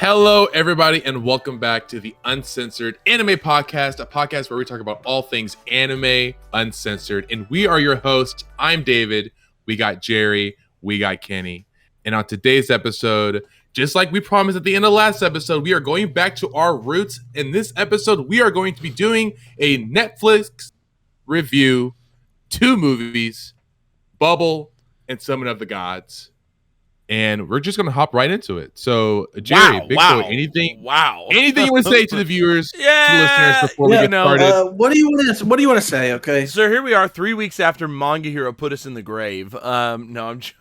Hello, everybody, and welcome back to the Uncensored Anime Podcast, a podcast where we talk about all things anime uncensored. And we are your hosts. I'm David. We got Jerry. We got Kenny. And on today's episode, just like we promised at the end of last episode, we are going back to our roots. In this episode, we are going to be doing a Netflix review, 2 movies, Bubble and Summon of the Gods. And we're just gonna hop right into it. So, Jerry, Big Boy, anything you want to say to the viewers, to the listeners before we get started? What do you want to say? Okay, so here we are, 3 weeks after Manga Hero put us in the grave. Manga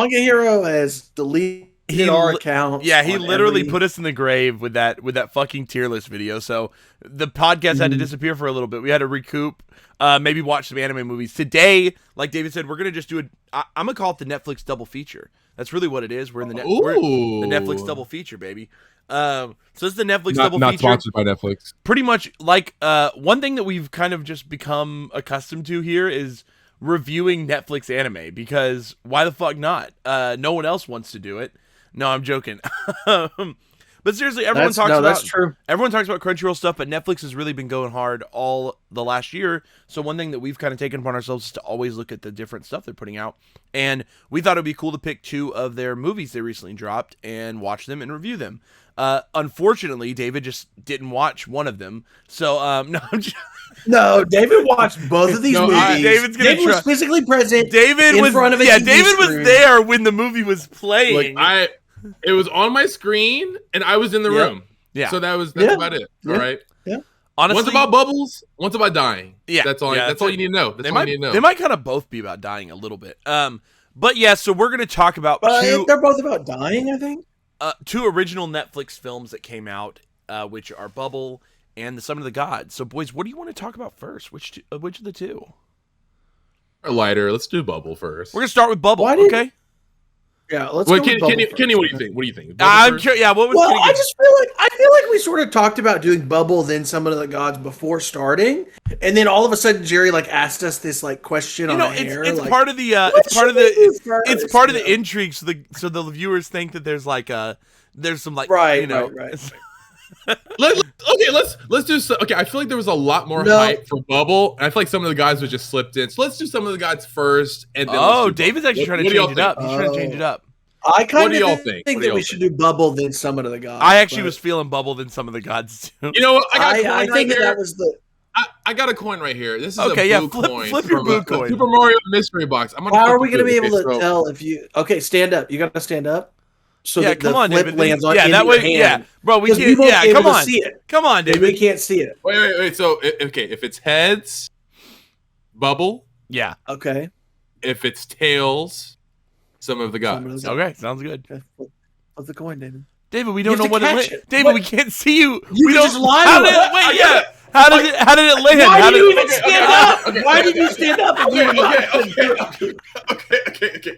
Hero has deleted our account. Yeah, he literally put us in the grave with that fucking tier list video. So the podcast had to disappear for a little bit. We had to recoup. Maybe watch some anime movies. Today, like David said, we're going to just do I'm going to call it the Netflix double feature. That's really what it is. We're in the Netflix double feature, baby. So this is the Netflix double feature. Not sponsored by Netflix. Pretty much, like, one thing that we've kind of just become accustomed to here is reviewing Netflix anime, because why the fuck not? No one else wants to do it. No, I'm joking. But seriously, everyone talks about Crunchyroll stuff, but Netflix has really been going hard all the last year. So one thing that we've kind of taken upon ourselves is to always look at the different stuff they're putting out. And we thought it would be cool to pick 2 of their movies they recently dropped and watch them and review them. Unfortunately, David just didn't watch one of them. So, No, David watched both of these movies. David was physically present. David was there when the movie was playing. It was on my screen, and I was in the room. Yeah. So that's about it. Yeah. All right. Yeah. Honestly, one's about bubbles, one's about dying. Yeah. That's all you need to know. They might kind of both be about dying a little bit. But yeah, so we're going to talk about 2. They're both about dying, I think. 2 original Netflix films that came out, which are Bubble and The Summon of the Gods. So, boys, what do you want to talk about first? Which of the 2? Lighter. Let's do Bubble first. We're going to start with Bubble, okay? Yeah, let's go with Bubble first. Kenny, what do you think? What do you think? I'm sure. Yeah, what was? Well, I feel like we sort of talked about doing Bubble, then Summon of the Gods before starting, and then all of a sudden Jerry asked us this question on air. It's part of the it's part of the intrigue, so the viewers think that there's some right. Let's do so. Okay, I feel like there was a lot more hype for Bubble, and I feel like some of the guys was just slipped in. So let's do some of the guys first, and then David's actually trying to change it up. He's trying to change it up. I kind of think that we should do Bubble then Summon of the Gods. I actually was feeling Bubble then Summon of the Gods too. You know what? I think that was the. I got a coin right here. This is a boo coin. Flip your boo coin. Super Mario mystery box. How are we going to be able to tell if you? Okay, stand up. You got to stand up. So yeah, come on, David. Lands on that way. Hand. Yeah, bro, we can't. Yeah, come on. See it. Come on, David. We can't see it. Wait. So, okay, if it's heads, Bubble. Yeah. Okay. If it's tails, Some of the Gods. Okay, sounds good. Okay. Flip the coin, David. David, we don't know what it is. David, we can't see you. You just lie. How did it land? Why did you even stand up? Why did you stand up? Okay.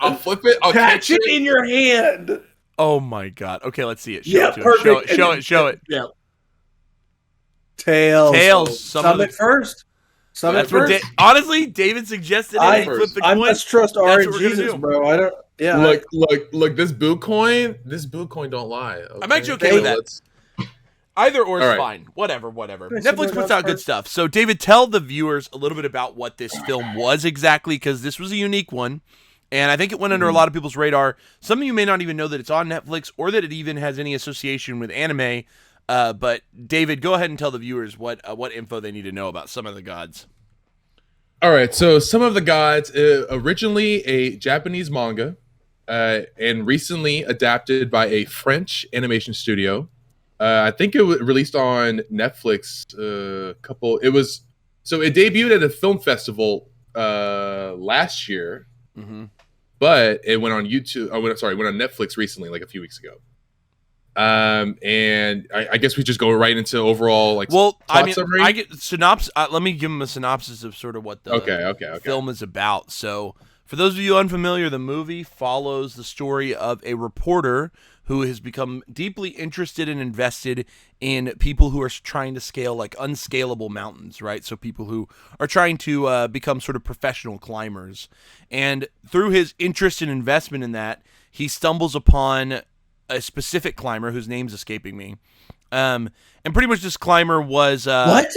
I'll flip it. I'll catch it in your hand. Oh my god. Okay, let's see it. Show it. Yeah. Tails. Summon it first. Honestly, David suggested it. Flip the coin. I must trust RNGesus, bro. I don't. Yeah. Look. This boo coin don't lie. Okay? I'm actually okay with that. Either or is fine. Whatever. Netflix puts out good stuff. So, David, tell the viewers a little bit about what this film was exactly, because this was a unique one. And I think it went under a lot of people's radar. Some of you may not even know that it's on Netflix or that it even has any association with anime. But David, go ahead and tell the viewers what info they need to know about Some of the Gods. All right. So Some of the Gods, originally a Japanese manga, and recently adapted by a French animation studio. I think it was released on Netflix. It debuted at a film festival last year. Mm-hmm. But it went on YouTube. Went on Netflix recently, like a few weeks ago. And I guess we just go right into overall summary. I get synopsis. Let me give them a synopsis of sort of what the film is about. So, for those of you unfamiliar, the movie follows the story of a reporter who has become deeply interested and invested in people who are trying to scale unscalable mountains, right? So people who are trying to become sort of professional climbers. And through his interest and investment in that, he stumbles upon a specific climber whose name's escaping me. And pretty much this climber was what?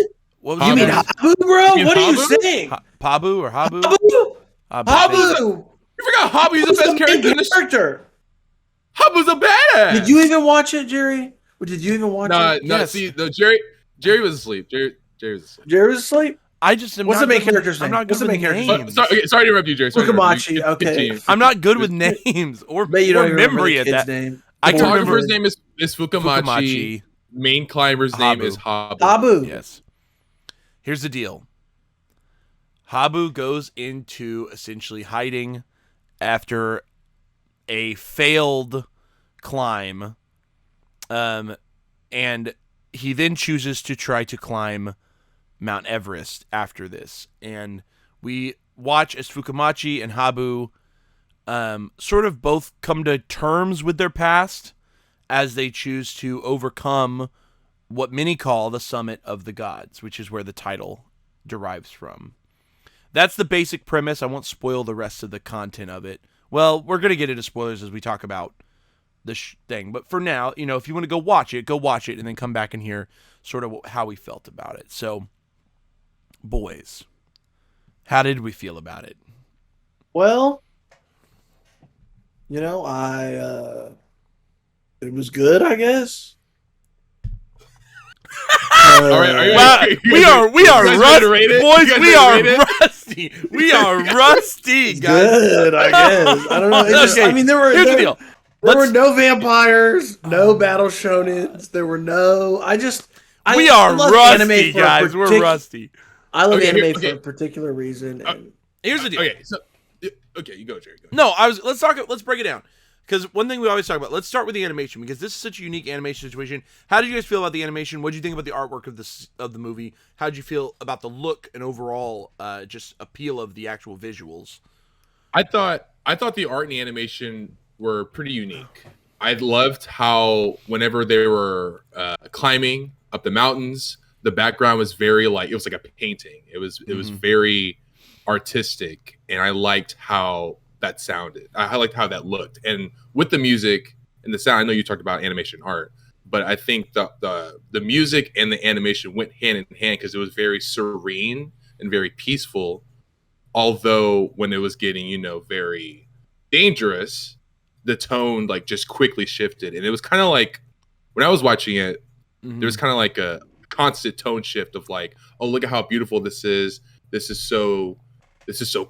What was You mean Habu, bro? You mean What are you Habu? saying? Pabu or Habu? Habu. Habu. You forgot Habu's the best character in the character. Habu's a badass. Did you even watch it, Jerry? Or did you even watch it? No. Yes. See, no, Jerry was asleep. Jerry was asleep. Jerry was asleep. I just am What's not the main good with- character's I'm name? not What's good the with main character's names. Sorry to interrupt you, Jerry. Sorry to interrupt you. Fukamachi, okay. Continue. I'm not good with names or Bet you don't even remember memory the at kid's that. name. I can remember Photographer's name is Fukamachi. Main climber's name is Habu. Habu. Yes. Here's the deal. Habu goes into essentially hiding after a failed climb, and he then chooses to try to climb Mount Everest after this. And we watch as Fukamachi and Habu sort of both come to terms with their past as they choose to overcome what many call the Summit of the Gods, which is where the title derives from. That's the basic premise. I won't spoil the rest of the content of it. Well, we're going to get into spoilers as we talk about the thing. But for now, if you want to go watch it, and then come back and hear sort of how we felt about it. So, boys, how did we feel about it? Well, it was good, I guess. All right, we are rusty, boys. We are rated? rusty. We are rusty, guys. Good, I guess. I don't know. Okay, I mean, there were here's the deal. There were no vampires, no battle shonens. There were no. We are rusty, guys. We're rusty. I love anime for a particular reason. And Here's the deal. Okay, you go, Jerry. Go. No, let's break it down. Because one thing we always talk about, let's start with the animation, because this is such a unique animation situation. How did you guys feel about the animation? What did you think about the artwork of the movie? How did you feel about the look and overall just appeal of the actual visuals? I thought the art and the animation were pretty unique. I loved how whenever they were climbing up the mountains, the background was very it was like a painting. It was very artistic, and I liked how that sounded. I liked how that looked, and with the music and the sound. I know you talked about animation art, but I think the music and the animation went hand in hand because it was very serene and very peaceful. Although when it was getting very dangerous, the tone just quickly shifted, and it was kind of like when I was watching it, there was kind of like a constant tone shift of oh, look at how beautiful this is. This is so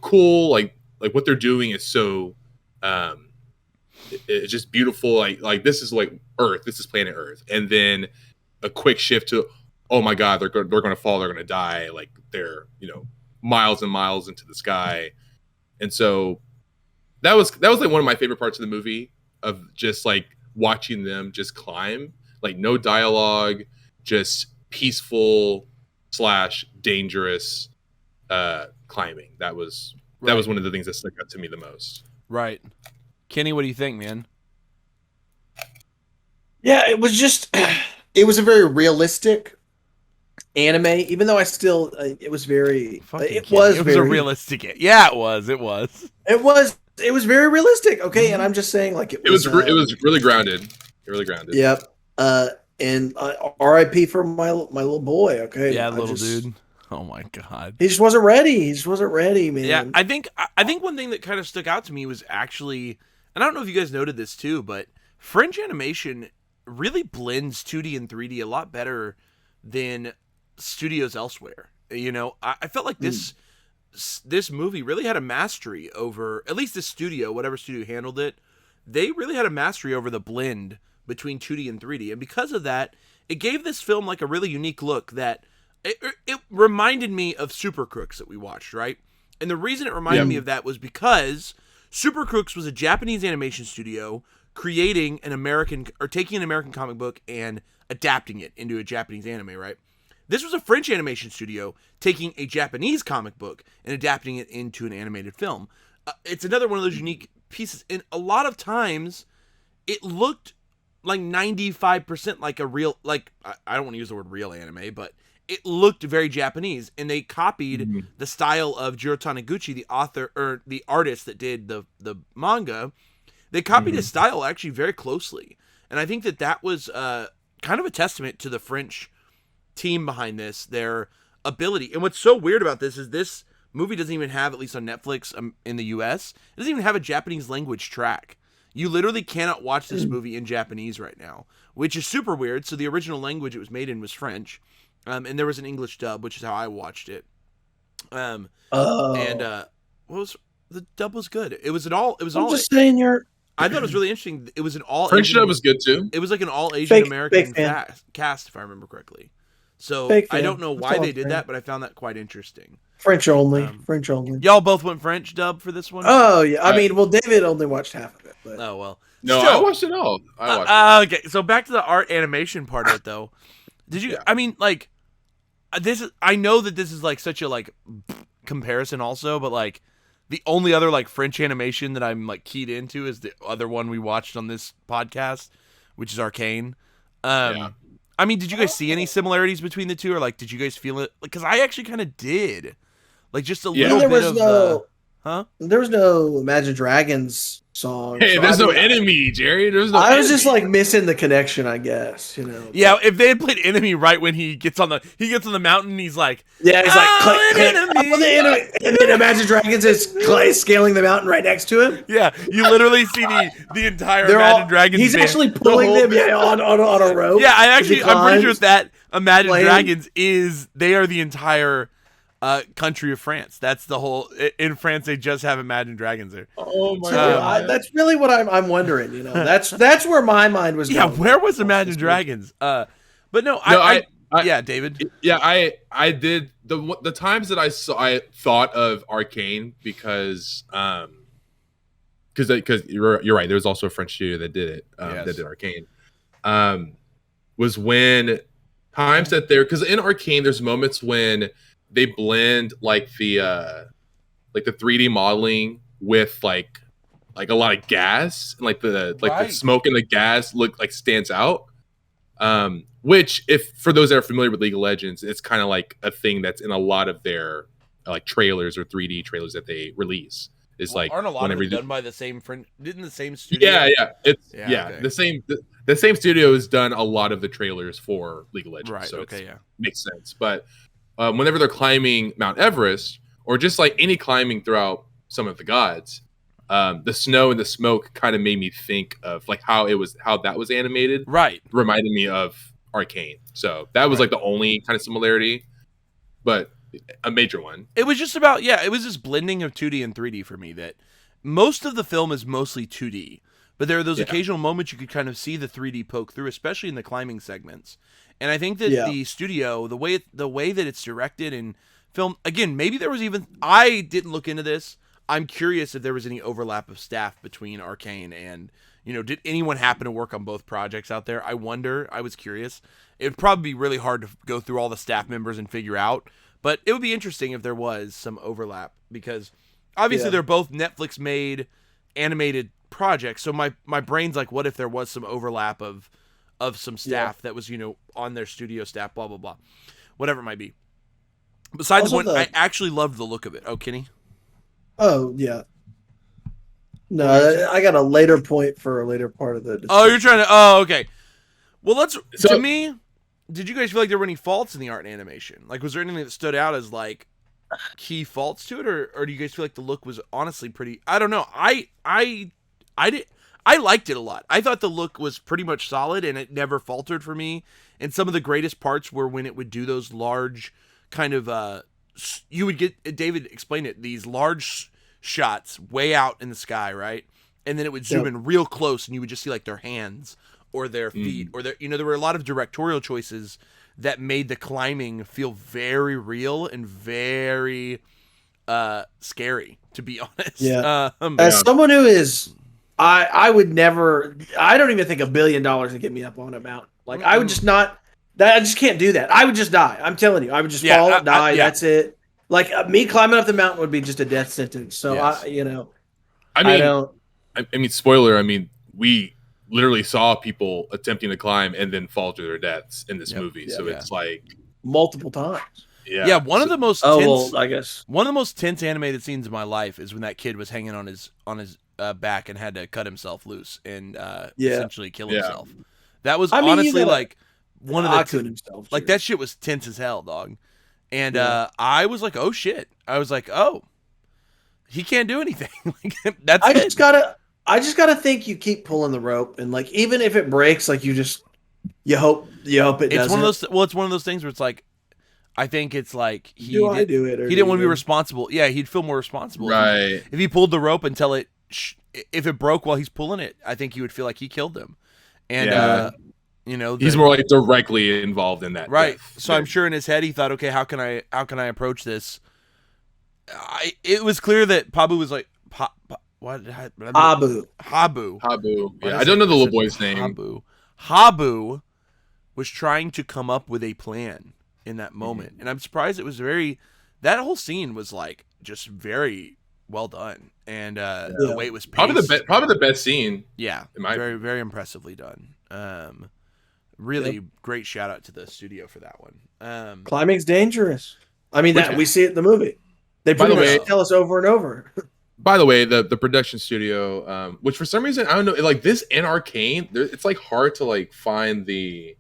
cool. Like what they're doing is so it's just beautiful. Like this is Earth. This is planet Earth. And then a quick shift to, oh my God, they're going to fall. They're going to die. Like they're miles and miles into the sky. And so that was one of my favorite parts of the movie, of just watching them just climb. No dialogue, just peaceful / dangerous climbing. That was one of the things that stuck out to me the most. Right. Kenny, what do you think, man? Yeah, it was a very realistic anime, even though it was very a realistic. Yeah, it was. It was very realistic. Okay, and I'm just saying it was really grounded. Really grounded. Yep. And R.I.P. for my little boy. Okay. Yeah, little dude. Oh my God. He just wasn't ready. Man. Yeah, I think one thing that kind of stuck out to me was actually, and I don't know if you guys noted this too, but French animation really blends 2D and 3D a lot better than studios elsewhere. I felt like this movie really had a mastery over, at least this studio, whatever studio handled it, they really had a mastery over the blend between 2D and 3D. And because of that, it gave this film a really unique look that it reminded me of Super Crooks that we watched, right? And the reason it reminded me of that was because Super Crooks was a Japanese animation studio creating taking an American comic book and adapting it into a Japanese anime, right? This was a French animation studio taking a Japanese comic book and adapting it into an animated film. It's another one of those unique pieces. And a lot of times it looked 95% like a real, I don't want to use the word real anime, but it looked very Japanese, and they copied the style of Jiro Taniguchi, the author or the artist that did the manga. They copied his style actually very closely, And I think that was kind of a testament to the French team behind this, their ability. And what's so weird about this is this movie doesn't even have, at least on Netflix in the US, it doesn't even have a Japanese language track. You literally cannot watch this movie in Japanese right now, which is super weird. So the original language it was made in was French, and there was an English dub, which is how I watched it. And what was the dub was good. It was all. I thought it was really interesting. It was an all French Asian, dub was good too. It was like an all Asian American cast, if I remember correctly. So I don't know why they did that, but I found that quite interesting. French only. French only. Y'all both went French dub for this one? Oh yeah. I mean, well, David only watched half of it. But. Oh well. No, Still, I watched it all. Okay, so back to the art animation part of it, though. Did you? Yeah. I mean, like, this is. I know that this is like such a like comparison, also, but like the only other like French animation that I'm like keyed into is the other one we watched on this podcast, which is Arcane. Yeah. I mean, did you guys see any similarities between the two, or like, did you guys feel it? Because I actually kind of did, like, just a little bit of the. Huh? There was no Imagine Dragons song. Hey, so there's no enemy, Jerry. There's no. I was just like missing the connection, I guess. You know. Yeah, if they had played enemy right when he gets on the mountain, and he's like, yeah, he's like, enemy, and then Imagine Dragons is scaling the mountain right next to him. Yeah, you literally see the entire Imagine Dragons. He's actually pulling them on a rope. Yeah, I'm pretty sure that Imagine Dragons they are the entire. Country of France. That's the whole. In France, they just have Imagine Dragons there. Oh my god! That's really what I'm wondering. You know, that's where my mind was. Yeah, where was Imagine Dragons? But no, yeah, David. Yeah, I did the times that I thought of Arcane because you're right. There was also a French studio that did it. That did Arcane. Was when times that because in Arcane there's moments when they blend like the 3D modeling with like a lot of gas and the smoke and the gas look like stands out. Which, if for those that are familiar with League of Legends, it's kind of like a thing that's in a lot of their like trailers or 3D trailers that they release. Is like aren't a lot of them done by the same friend? Didn't the same studio? Yeah. Okay. The same studio has done a lot of the trailers for League of Legends. Right. So okay. Yeah. Makes sense, but. Whenever they're climbing Mount Everest, or just like any climbing throughout some of the gods, the snow and the smoke kind of made me think of like how that was animated. Right. Reminded me of Arcane. So that was like the only kind of similarity, but a major one. It was just about, it was this blending of 2D and 3D for me that most of the film is mostly 2D, but there are those occasional moments you could kind of see the 3D poke through, especially in the climbing segments. And I think that the studio, the way that it's directed and filmed, again, maybe there was even, I didn't look into this. I'm curious if there was any overlap of staff between Arcane and, did anyone happen to work on both projects out there? I wonder. I was curious. It would probably be really hard to go through all the staff members and figure out, but it would be interesting if there was some overlap because obviously they're both Netflix made animated projects. So my brain's like, what if there was some overlap of some staff that was, on their studio staff, blah, blah, blah. Whatever it might be. Besides the point, I actually loved the look of it. Oh, Kenny? Oh, yeah. No, I got a later point for a later part of the discussion. Oh, you're trying to... Oh, okay. Well, to me, did you guys feel like there were any faults in the art and animation? Like, was there anything that stood out as, like, key faults to it? Or do you guys feel like the look was honestly pretty... I don't know. I liked it a lot. I thought the look was pretty much solid, and it never faltered for me. And some of the greatest parts were when it would do those large kind of, you would get, David explained it, these large shots way out in the sky, right? And then it would zoom in real close, and you would just see like their hands or their feet or their, there were a lot of directorial choices that made the climbing feel very real and very scary, to be honest. Yeah. As someone who is... I would never. I don't even think $1 billion would get me up on a mountain. Like I would just not. I just can't do that. I would just die. I'm telling you, I would just fall and die. That's it. Like me climbing up the mountain would be just a death sentence. So I mean, spoiler. I mean, we literally saw people attempting to climb and then fall to their deaths in this movie. So it's like multiple times. Yeah. One of the most tense, I guess one of the most tense animated scenes of my life is when that kid was hanging on his back and had to cut himself loose and Yeah. essentially kill Yeah. himself. That was I mean, you honestly gotta- like one of the Akun himself. like too. that shit was tense as hell, dog. And Yeah. I was like, oh shit. I was like, oh, he can't do anything. Like, that's I it. just gotta think you keep pulling the rope, and like even if it breaks, like you hope it It's doesn't. one of those. Well, it's one of those things where it's like, I think it's like do I do it? Or he do didn't want to be you? responsible. Yeah, he'd feel more responsible. Right. If he pulled the rope until if it broke while he's pulling it, I think he would feel like he killed them. And Yeah. He's more like directly involved in that. right. death. So I'm sure in his head he thought, okay, how can I approach this? It was clear that Pabu was like, what? Abu. Habu. Habu. Why Yeah, does I don't it- know the it little says boy's name. Habu was trying to come up with a plan in that moment, and I'm surprised it was that whole scene was like just very well done, and the way it was paced, Probably the best scene. yeah, in my very very impressively done. Really great shout out to the studio for that one. Climbing's dangerous. I mean, Which- that we see it in the movie. They By pretty the way- much tell us over and over. By the way, the production studio, which for some reason I don't know, like this and Arcane, it's like hard to like find the,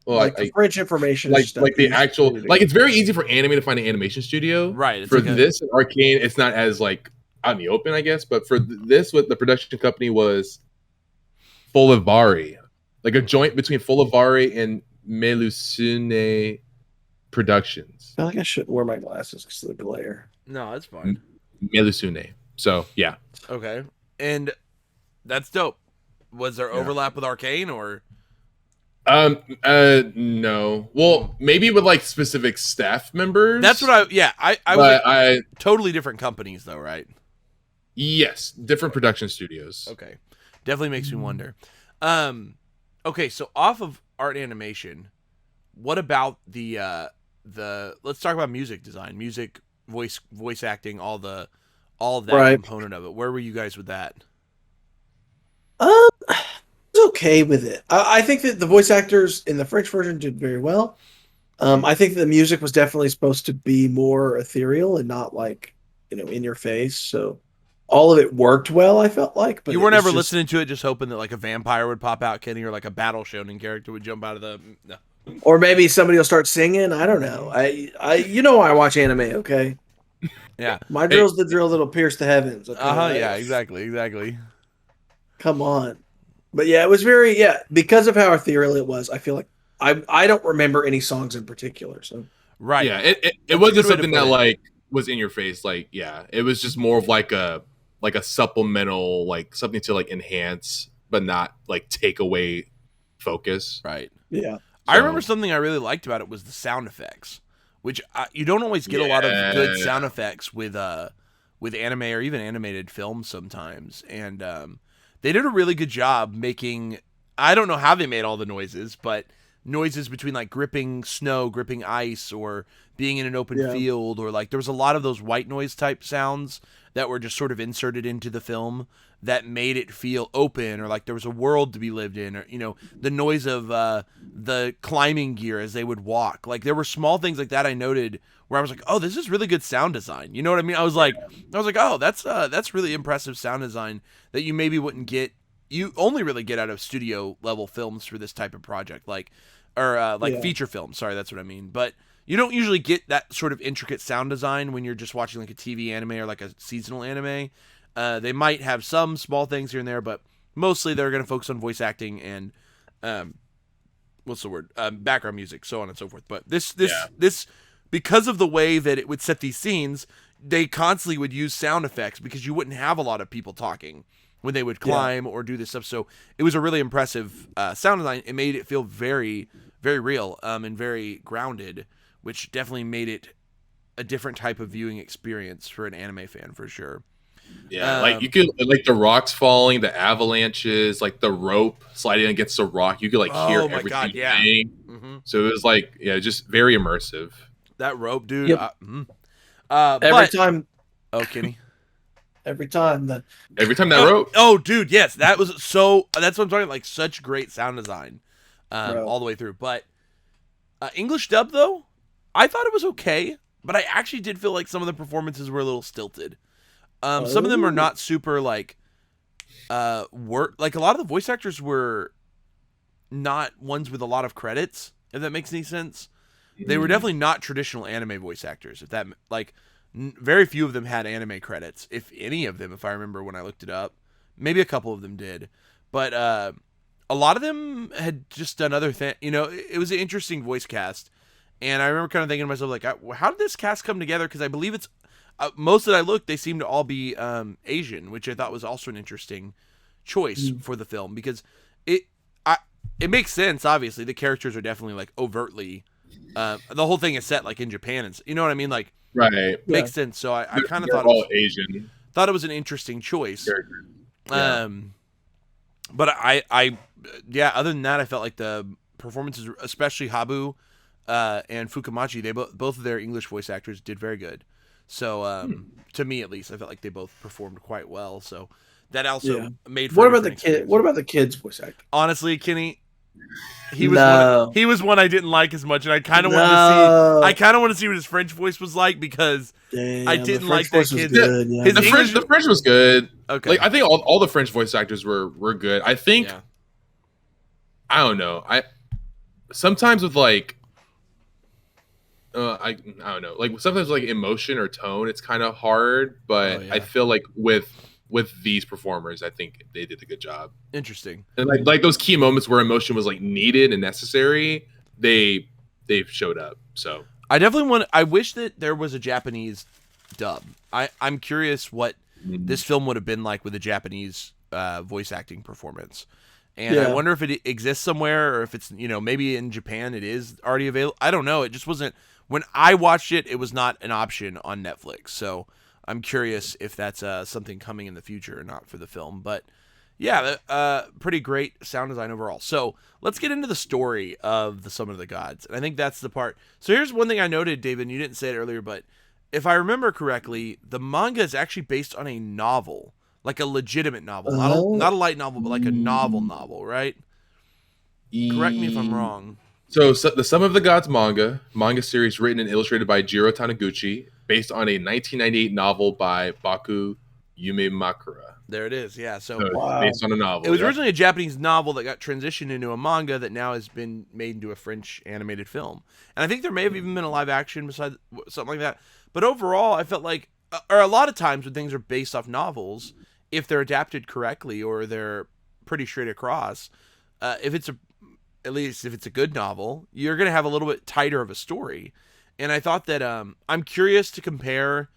well, Like the French information, like stuff the is actual, really like it's very easy for anime to find an animation studio. Right, it's For like this and Arcane, it's not as like out in the open, I guess. But for this, what the production company was, Folivari, like a joint between Folivari and Melusine Productions. I feel like I shouldn't wear my glasses because of the glare. no, it's fine. Melusine. So yeah. Okay, and that's dope. Was there overlap with Arcane or? No. Well, maybe with like specific staff members. That's what I But was I totally different companies though, right? yes, different production studios. Okay. Definitely makes me wonder. Okay, so off of art and animation, what about the let's talk about music design, music, voice acting, all of that Right. component of it. Where were you guys with that? I was okay with it. I think that the voice actors in the French version did very well. I think that the music was definitely supposed to be more ethereal and not like, in your face. So all of it worked well, I felt like. But You it weren't was ever just- listening to it just hoping that like a vampire would pop out, Kenny, or like a battle shonen character would jump out of the no. Or maybe somebody will start singing. I don't know. I watch anime, okay? Yeah. My drill's the drill that'll pierce the heavens. Okay? Yeah, exactly. Come on. But yeah, it was very, because of how ethereal it was, I feel like I don't remember any songs in particular. So Right. Yeah, it That's a wasn't good way to something put that it. like was in your face. Like, yeah, it was just more of like a supplemental, like something to like enhance, but not like take away focus. Right. yeah. I remember something I really liked about it was the sound effects, which you don't always get a lot of good sound effects with anime or even animated films sometimes. And they did a really good job making, I don't know how they made all the noises, but noises between like gripping snow, gripping ice, or being in an open field, or like there was a lot of those white noise type sounds that were just sort of inserted into the film that made it feel open, or like there was a world to be lived in, or the noise of the climbing gear as they would walk. Like there were small things like that I noted where I was like, oh, this is really good sound design. You know what I mean? I was like, oh, that's really impressive sound design that you maybe wouldn't get. You only really get out of studio level films for this type of project, feature films. Sorry, that's what I mean. But you don't usually get that sort of intricate sound design when you're just watching like a TV anime or like a seasonal anime. They might have some small things here and there, but mostly they're going to focus on voice acting and background music, so on and so forth. But this because of the way that it would set these scenes, they constantly would use sound effects because you wouldn't have a lot of people talking when they would climb or do this stuff. So it was a really impressive sound design. It made it feel very, very real and very grounded, which definitely made it a different type of viewing experience for an anime fan for sure. Yeah, like you could like the rocks falling, the avalanches, like the rope sliding against the rock. You could like hear everything. Mm-hmm. So it was like just very immersive. That rope, dude. Yep. Every time. Oh, Kenny. Every time that rope. Oh, dude, yes, that was so. That's what I'm talking. Like such great sound design, all the way through. But English dub though, I thought it was okay, but I actually did feel like some of the performances were a little stilted. Some of them are not super like like a lot of the voice actors were not ones with a lot of credits, if that makes any sense. They were definitely not traditional anime voice actors. If that like very few of them had anime credits, if any of them, if I remember when I looked it up. Maybe a couple of them did, but a lot of them had just done other things. You know, it was an interesting voice cast, and I remember kind of thinking to myself, like, how did this cast come together? Because I believe it's most that I looked, they seem to all be Asian, which I thought was also an interesting choice for the film, because it makes sense. Obviously, the characters are definitely like overtly. The whole thing is set like in Japan, and you know what I mean, like makes sense. So I kind of thought all Asian. Thought it was an interesting choice. Yeah. But I other than that, I felt like the performances, especially Habu and Fukamachi, they both of their English voice actors did very good. So to me, at least, I felt like they both performed quite well. So that also made. What about the kid? What about the kid's voice actor? Honestly, Kenny, he was one I didn't like as much, and I kind of wanted to see what his French voice was like, because I didn't like that kid. The French was good. Okay, like I think all the French voice actors were good. I think I don't know. I sometimes with like I don't know. Like sometimes like emotion or tone, it's kind of hard. But I feel like with these performers, I think they did a good job. Interesting. And like those key moments where emotion was like needed and necessary, they've showed up. So I wish that there was a Japanese dub. I'm curious what this film would have been like with a Japanese voice acting performance. And I wonder if it exists somewhere, or if it's, you know, maybe in Japan it is already available. I don't know. It just wasn't, when I watched it, it was not an option on Netflix. So I'm curious if that's something coming in the future or not for the film. But yeah, pretty great sound design overall. So let's get into the story of the Summon of the Gods. And I think that's the part. So here's one thing I noted, David, and you didn't say it earlier, but if I remember correctly, the manga is actually based on a novel, like a legitimate novel, not a light novel, but like a novel, right? Correct me if I'm wrong. So the Summon of the Gods manga series written and illustrated by Jiro Taniguchi, based on a 1998 novel by Baku Yumemakura. There it is, yeah. So based on a novel. It was originally a Japanese novel that got transitioned into a manga that now has been made into a French animated film. And I think there may have even been a live action beside something like that. At overall, I felt like, or a lot of times when things are based off novels, if they're adapted correctly or they're pretty straight across, at least if it's a good novel, you're going to have a little bit tighter of a story. And I thought that I'm curious to compare,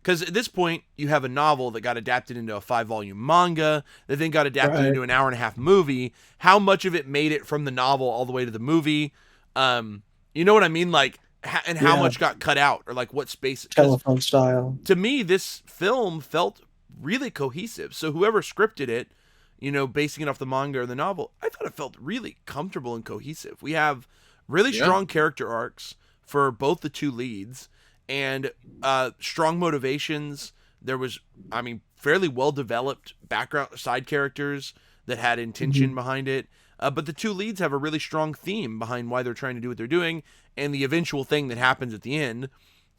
because at this point you have a novel that got adapted into a 5-volume manga that then got adapted into an 1.5-hour movie. How much of it made it from the novel all the way to the movie? You know what I mean? Like, and how much got cut out, or like what space. Telephone style. To me, this film felt really cohesive. So whoever scripted it, you know, basing it off the manga or the novel, I thought it felt really comfortable and cohesive. We have really strong character arcs for both the two leads, and strong motivations. There was, fairly well developed background side characters that had intention behind it. But the two leads have a really strong theme behind why they're trying to do what they're doing, and the eventual thing that happens at the end.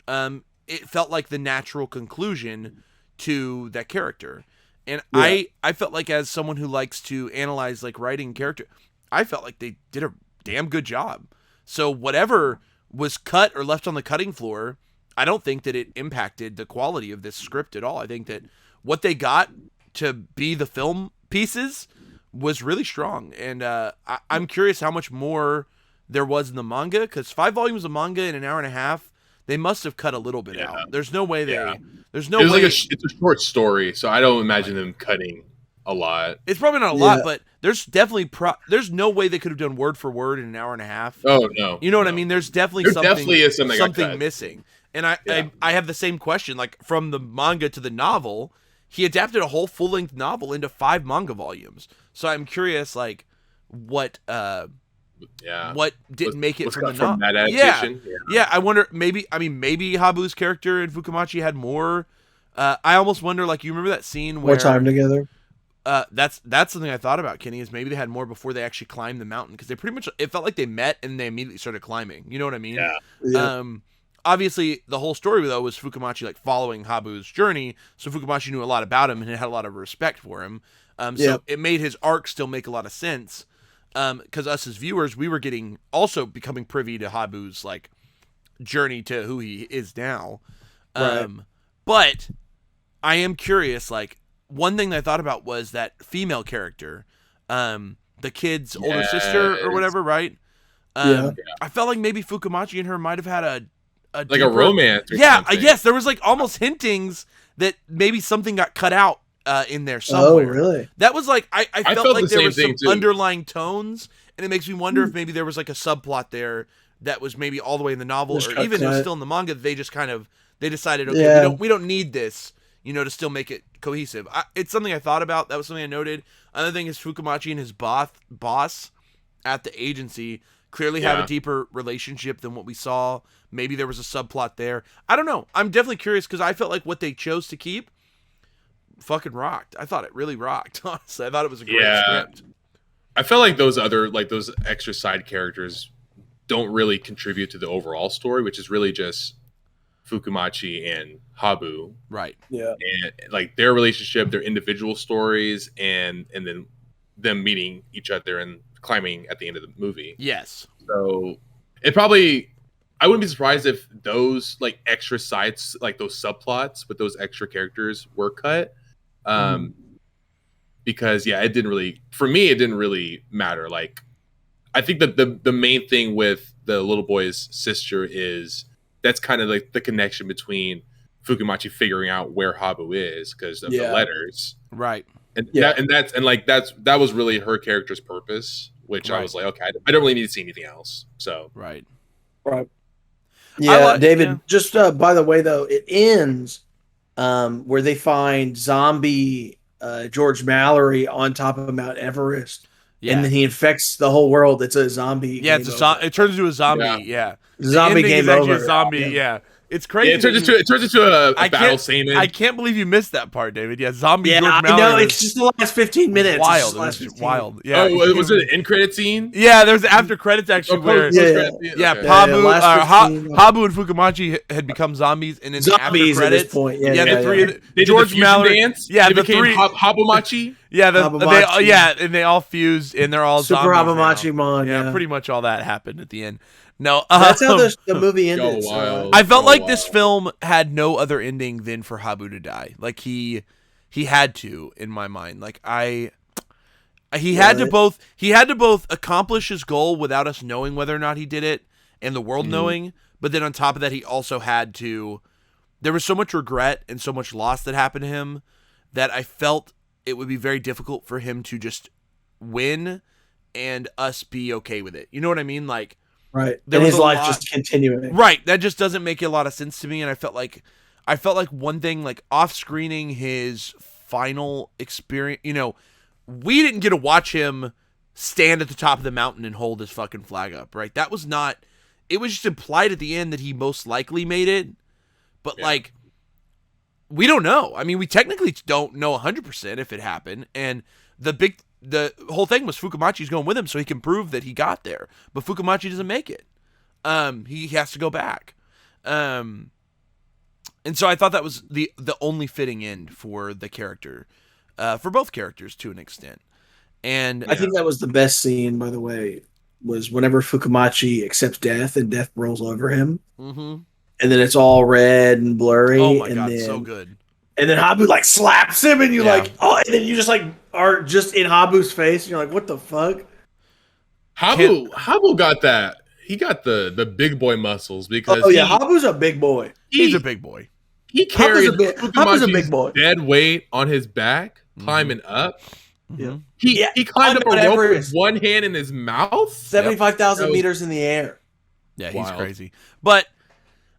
It felt like the natural conclusion to that character. And I felt like, as someone who likes to analyze like writing character, I felt like they did a damn good job. So whatever was cut or left on the cutting floor, I don't think that it impacted the quality of this script at all. I think that what they got to be the film pieces was really strong. And I'm curious how much more there was in the manga, because 5 volumes of manga in an 1.5 hours, they must have cut a little bit out. There's no way there's no way. It's a short story, so I don't imagine them cutting a lot. It's probably not a lot, but there's definitely there's no way they could have done word for word in an 1.5 hours. Oh no. You know what I mean? There's definitely something missing. And I have the same question, like from the manga to the novel, he adapted a whole full-length novel into 5 manga volumes. So I'm curious, like, what didn't make it from the novel? That adaptation? Yeah. I wonder, maybe Habu's character and Fukamachi had more. I almost wonder, like, you remember that scene where more time together? That's something I thought about, Kenny, is maybe they had more before they actually climbed the mountain, because they pretty much, it felt like they met and they immediately started climbing. You know what I mean? Yeah. obviously the whole story though was Fukumachi like following Habu's journey, so Fukumachi knew a lot about him and had a lot of respect for him. So it made his arc still make a lot of sense. Because us as viewers, we were becoming privy to Habu's like journey to who he is now. But I am curious, like, one thing that I thought about was that female character, the kid's older sister or whatever, right? I felt like maybe Fukumachi and her might have had a like a romance or something. Yes, there was like almost hintings that maybe something got cut out in there somewhere. Oh, really? That was like, I felt like there was some too. Underlying tones, and it makes me wonder if maybe there was like a subplot there that was maybe all the way in the novel, or even it was still in the manga. They just they decided, okay, we don't need this, to still make it cohesive. It's something I thought about. That was something I noted. Another thing is Fukumachi and his boss at the agency clearly have a deeper relationship than what we saw. Maybe there was a subplot there. I don't know. I'm definitely curious because I felt like what they chose to keep fucking rocked. I thought it really rocked, honestly. I thought it was a great script. I felt like those extra side characters don't really contribute to the overall story, which is really just Fukumachi and Habu. Right. Yeah. And like their relationship, their individual stories, and then them meeting each other and climbing at the end of the movie. Yes. So I wouldn't be surprised if those like extra sides, like those subplots with those extra characters were cut. Because it didn't really matter. Like, I think that the main thing with the little boy's sister is that's kind of like the connection between Fukumachi figuring out where Habu is because of the letters. Right. And that was really her character's purpose, which I was like, okay, I don't really need to see anything else. So right. Yeah, David. Just by the way, though, it ends where they find zombie George Mallory on top of Mount Everest, and then he infects the whole world. It's a zombie. Yeah, it turns into a zombie. Yeah, zombie game over. A zombie. Yeah. It's crazy. Yeah, it turns into a battle seinen. I can't believe you missed that part, David. Yeah, zombie. Yeah, George Mallory. I know. It's just the last 15 minutes. Wild. Wild. Yeah. Oh, was it an end credit scene? Yeah, there's after credits actually where Habu and Fukumachi had become zombies, and then zombies after credits, at this point. George Mallory dance. Yeah, they became Habumachi. Yeah, and they all fused, and they're all Super Habumachi Mon. Yeah, pretty much all that happened at the end. No, that's how the movie ended. I felt like this film had no other ending than for Habu to die. Like he had to, in my mind. Like he had to both accomplish his goal without us knowing whether or not he did it and the world knowing, but then on top of that, he also had to. There was so much regret and so much loss that happened to him that I felt it would be very difficult for him to just win and us be okay with it. You know what I mean? Like. Right. And his life just continuing. Right. That just doesn't make a lot of sense to me. And I felt like one thing, like off screening his final experience, we didn't get to watch him stand at the top of the mountain and hold his fucking flag up. Right. That was not, it was just implied at the end that he most likely made it. But like, we don't know. I mean, we technically don't know 100% if it happened. And the whole thing was Fukumachi's going with him so he can prove that he got there. But Fukumachi doesn't make it. He has to go back. And so I thought that was the only fitting end for the character, for both characters to an extent. And I think that was the best scene, by the way, was whenever Fukumachi accepts death and death rolls over him. Mm-hmm. And then it's all red and blurry. Oh my God, so good. And then Habu like slaps him, and you're like, oh, and then you just like are just in Habu's face, and you're like, what the fuck? Habu got that. He got the big boy muscles because Habu's a big boy. He's a big boy. He carried Habu's a big boy. Dead weight on his back, climbing up. Yeah. He climbed up a rope with one hand in his mouth. 75,000 meters in the air. Yeah, he's crazy. But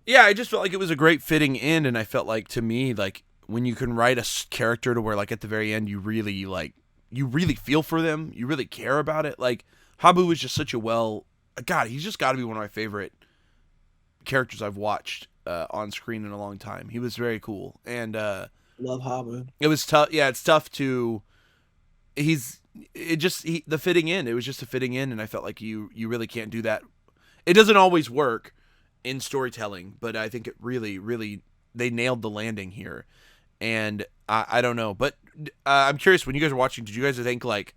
yeah, I just felt like it was a great fitting end, and I felt like, to me, like when you can write a character to where like at the very end you really feel for them, you really care about it. Like Habu was just such a he's just got to be one of my favorite characters I've watched on screen in a long time. He was very cool, and love Habu. It was tough. Yeah, it's tough to. The fitting end. It was just a fitting end, and I felt like you really can't do that. It doesn't always work, in storytelling, but I think it really, really, they nailed the landing here. And I don't know, but I'm curious, when you guys are watching, did you guys think like,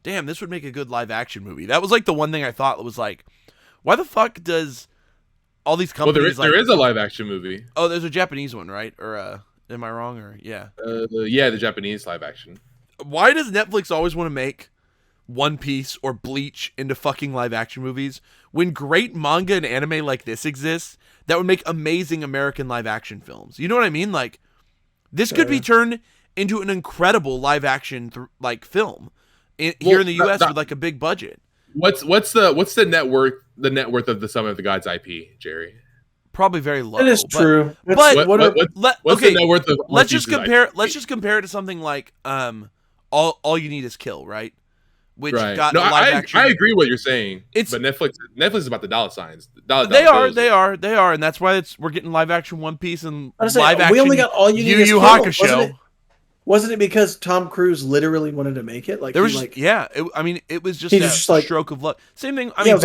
damn, this would make a good live action movie? That was like the one thing I thought was like, why the fuck does all these companies there is a live action movie. Oh, there's a Japanese one, right? Or am I wrong? Or yeah, the Japanese live action. Why does Netflix always want to make One Piece or Bleach into fucking live action movies when great manga and anime like this exists that would make amazing American live action films? You know what I mean? Like, this could be turned into an incredible live action film here in the U.S. with like a big budget. What's the net worth of the Summon of the Gods IP, Jerry? Probably very low. That is true. But what's the net worth of let's just compare it to something like All You Need Is Kill, right? Which got live action. I agree with what you're saying. But Netflix is about the dollar signs. They are, and that's why we're getting live action One Piece and live action. We only got All You Need Is Kill. Hakusho. Wasn't it because Tom Cruise literally wanted to make it? Like, there was, it was just a stroke of luck. Same thing. I mean,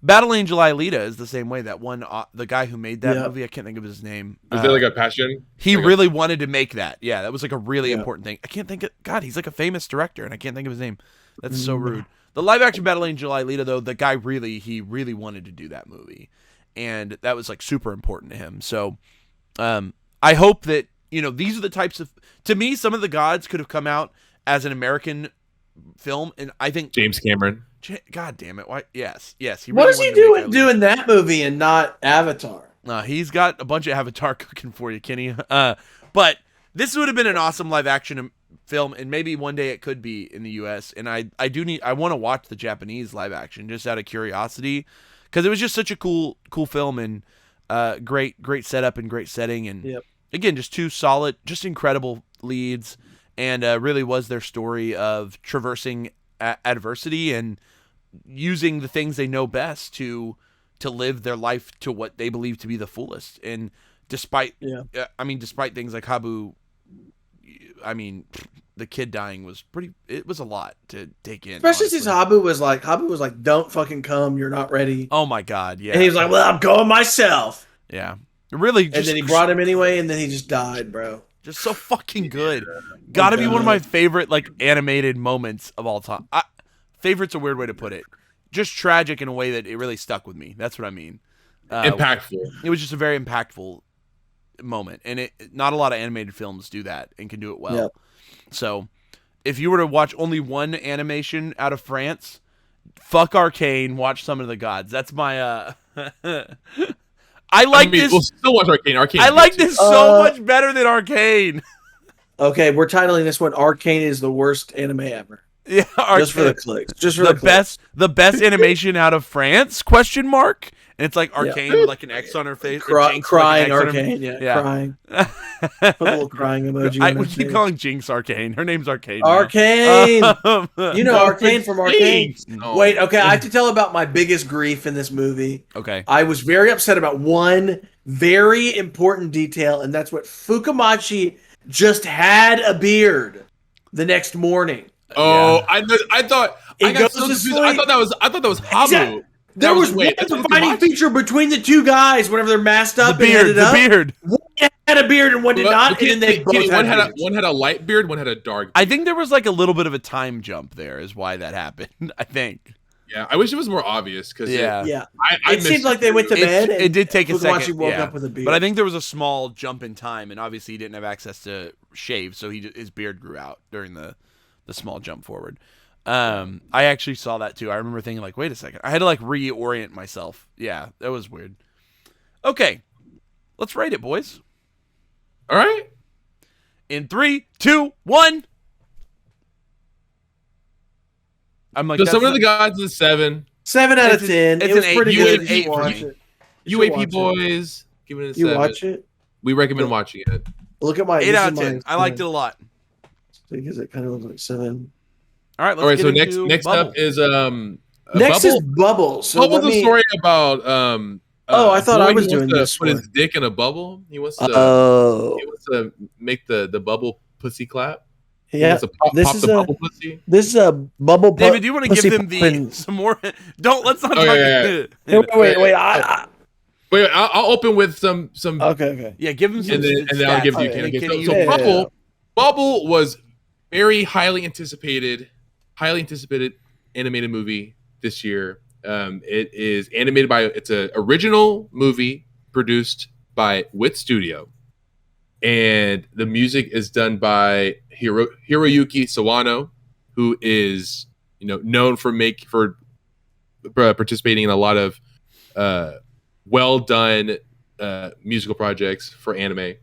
Battle Angel Alita is the same way. That one, the guy who made that movie, I can't think of his name. Is there like a passion? He really wanted to make that. Yeah, that was like a really important thing. I can't think of. God, he's like a famous director, and I can't think of his name. That's so rude. The live action Battle Angel Alita, though, the guy really wanted to do that movie, and that was like super important to him. So, I hope that these are the types of. To me, Some of the Gods could have come out as an American film, and I think James Cameron. God damn it! Why? Yes. He really what is he doing that movie and not Avatar? He's got a bunch of Avatar cooking for you, Kenny. But this would have been an awesome live action film, and maybe one day it could be in the U.S. And I want to watch the Japanese live action just out of curiosity, because it was just such a cool film and great setup and great setting, and again, just two solid, just incredible leads, and really was their story of traversing adversity and using the things they know best to live their life to what they believe to be the fullest. And despite things like Habu, the kid dying was it was a lot to take in. Especially since Habu was like, don't fucking come, you're not ready. Oh my God, yeah. And he was like, well, I'm going myself. Yeah. Really, and then he brought him anyway, and then he just died, bro. Just so fucking good. Gotta be one of my favorite animated moments of all time. Favorite's a weird way to put it. Just tragic in a way that it really stuck with me. That's what I mean. Impactful. It was just a very impactful moment, and not a lot of animated films do that and can do it well. Yep. So, if you were to watch only one animation out of France, fuck Arcane, watch Summon of the Gods. That's my this. We'll still watch Arcane. I like this so much better than Arcane. Okay, we're titling this one "Arcane is the worst anime ever." Yeah, just for the clicks. Just for the best animation out of France? Question mark. And it's like Arcane with like an X on her face, crying Arcane, crying. Put a little crying emoji. We keep calling Jinx Arcane. Her name's Arcane. Arcane. Arcane from Arcane. No. Wait, okay. I have to tell about my biggest grief in this movie. Okay. I was very upset about one very important detail, and that's what Fukumachi just had a beard the next morning. Oh, yeah. I thought that was Habu. Exactly. There was one defining feature between the two guys whenever they're masked up. The beard. One had a beard and one did not. And then they both one had a light beard, one had a dark beard. I think there was like a little bit of a time jump there is why that happened, I think. Yeah, I wish it was more obvious because it seemed like they went to bed. It did take a second. Woke up with a beard. But I think there was a small jump in time, and obviously he didn't have access to shave, so his beard grew out during the small jump forward. I actually saw that too. I remember thinking like, wait a second. I had to like reorient myself. Yeah, that was weird. Okay, let's rate it, boys. All right. In 3, 2, 1. I'm like, Some of the Gods is 7. 7 out of 10. It's it was an pretty good. UAP boys, give it a 7. You watch it? We recommend watching it. Look at my 8 out of 10. I liked it a lot. Because it kind of looks like 7. All right, let's get into next Bubble. up is next is Bubble. So Bubble's a story about I thought I was doing this. Put his dick in a bubble. He wants to make the bubble pussy clap. Yeah, pop the bubble pussy. This is a bubble. David, do you want to give them some more? Let's not talk. Wait. Wait, I'll open with some. Okay. Yeah, give him some. And then I'll give you. stats. Okay, Kenny, so Bubble was very highly anticipated animated movie this year. It is animated by. It's an original movie produced by WIT Studio, and the music is done by Hiroyuki Sawano, who is known for participating in a lot of well done musical projects for anime. I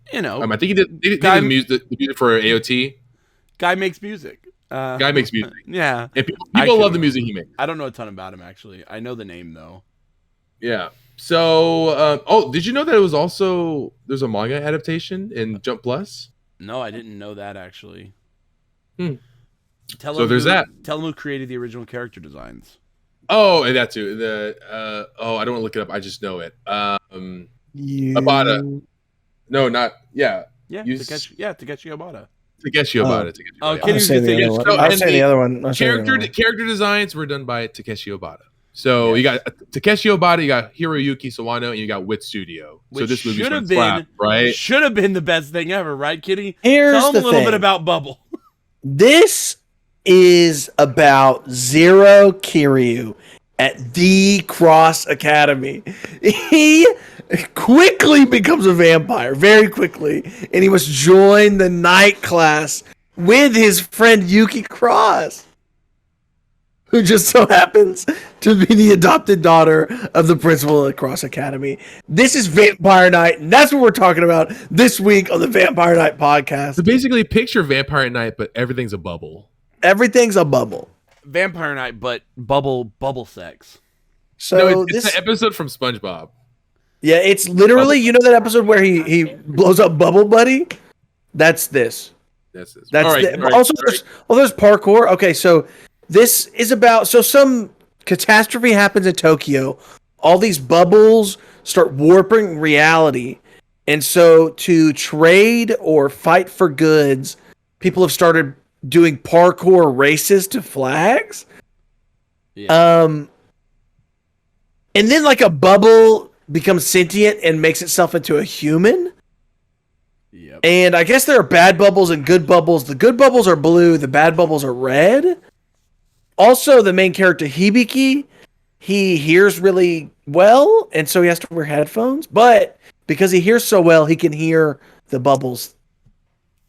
think he did the music for AOT. Guy makes music. Guy makes music. Yeah, and people love the music he makes. I don't know a ton about him actually. I know the name though. Yeah. So, did you know that there's a manga adaptation in Jump Plus? No, I didn't know that actually. Tell him who created the original character designs. Oh, and that too. I don't want to look it up. I just know it. Abada. No, not Yeah, Takeshi Obata. Takeshi Obata. I was saying the other one. Character designs were done by Takeshi Obata. So you got Takeshi Obata, you got Hiroyuki Sawano, and you got WIT Studio. So this movie should have been right. Should have been the best thing ever, right, Kitty? Tell them a little bit about Bubble. This is about Zero Kiryu at the Cross Academy. He quickly becomes a vampire, very quickly, and he must join the night class with his friend Yuki Cross, who just so happens to be the adopted daughter of the principal at Cross Academy. This is Vampire Night, and that's what we're talking about this week on the Vampire Night podcast. So basically, picture Vampire Night, but everything's a bubble. Everything's a bubble. Vampire Night, but bubble sex. So it's an episode from SpongeBob. Yeah, it's literally, you know that episode where he blows up Bubble Buddy? That's this. That's this. Also, there's parkour. Okay, so this is about, some catastrophe happens in Tokyo. All these bubbles start warping reality. And so to trade or fight for goods, people have started doing parkour races to flags. Yeah. And then like a bubble becomes sentient and makes itself into a human. Yep. And I guess there are bad bubbles and good bubbles. The good bubbles are blue. The bad bubbles are red. Also, the main character, Hibiki, he hears really well, and so he has to wear headphones. But because he hears so well, he can hear the bubbles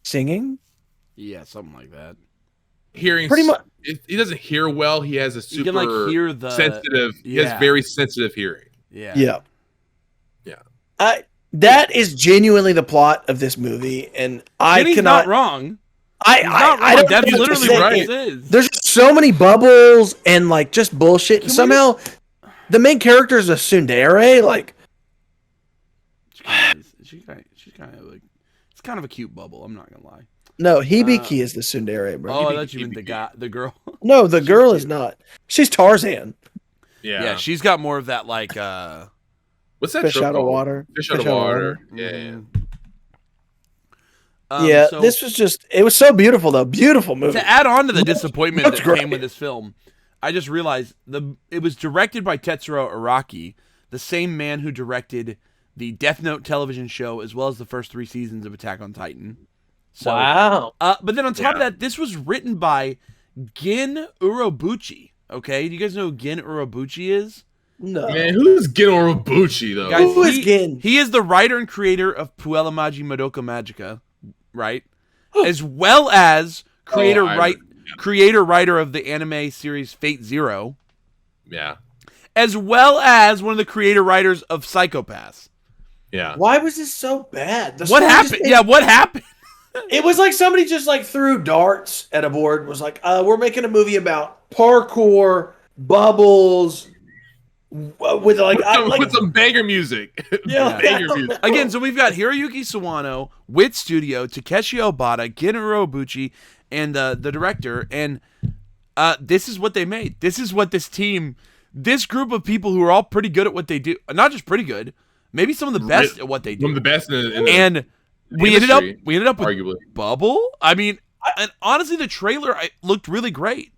singing. Yeah, something like that. Hearing pretty much. He doesn't hear well. He has a super hear the sensitive. He has very sensitive hearing. Yeah. That is genuinely the plot of this movie, and Kenny's cannot. Not wrong. I don't. That's literally right. There's just so many bubbles and like just bullshit. And somehow, the main character is a tsundere. Like, she's kind of like, it's kind of a cute bubble. I'm not gonna lie. No, Hibiki is the tsundere, bro. Oh, I thought you meant the girl. No, the girl is not. She's Tarzan. Yeah, she's got more of that like. What's that? Fish out of water. Fish out of water. Yeah. This was it was so beautiful though. Beautiful movie. To add on to the disappointment that came with this film, I just realized it was directed by Tetsuro Araki, the same man who directed the Death Note television show as well as the first 3 seasons of Attack on Titan. So, wow. But then on top of that, this was written by Gin Urobuchi. Okay, do you guys know who Gin Urobuchi is? No. Man, who's Gin Urobuchi though? Guys, who is Gin? He is the writer and creator of Puella Magi Madoka Magica, right? As well as creator writer of the anime series Fate Zero. Yeah. As well as one of the creator writers of Psycho-Pass. Yeah. Why was this so bad? What happened? What happened? It was like somebody just like threw darts at a board. Was like, we're making a movie about parkour, bubbles, with some banger music. Banger music. Again, so we've got Hiroyuki Sawano, WIT Studio, Takeshi Obata, Gin Urobuchi, and the director. And this is what they made. This is what this group of people who are all pretty good at what they do. Not just pretty good, maybe some of the best at what they do. Some of the best we ended up with arguably Bubble. I mean, and honestly, the trailer looked really great.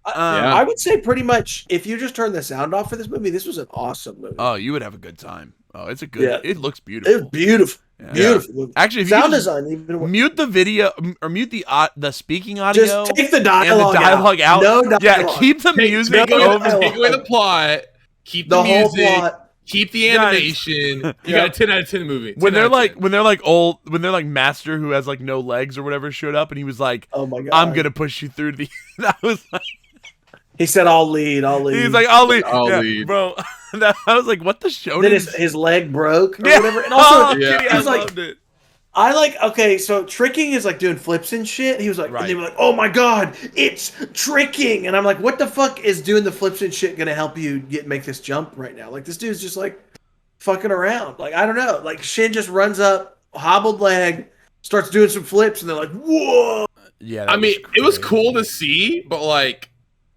I would say pretty much if you just turn the sound off for this movie, this was an awesome movie. Oh, you would have a good time. Oh, it's a good. Yeah. It looks beautiful. It's beautiful. Yeah. Beautiful. Actually, if sound you design even mute the video or mute the speaking audio, just take the and dialogue, the dialogue out. No dialogue. Yeah, keep the music take over. Take away the plot. Keep the whole music. plot. Keep the animation. You got a 10 out of 10 movie. When they're like Master who has like no legs or whatever showed up and he was like, "Oh my god, I'm gonna push you through the." That was like, he said, "I'll lead. I'll lead." he's like, "I'll lead, I'll lead. bro." I was like, "What the show?" Then his leg broke or whatever. And also, yeah. Kitty, he was I like, loved it. I like, okay, so tricking is like doing flips and shit. He was like, Right. and they were like, "Oh my god, it's tricking," and I'm like, "What the fuck is doing the flips and shit gonna help you make this jump right now?" Like this dude's just like fucking around. Like I don't know. Like Shin just runs up, hobbled leg, starts doing some flips, and they're like, "Whoa!" Yeah, I mean, it was cool to see, but like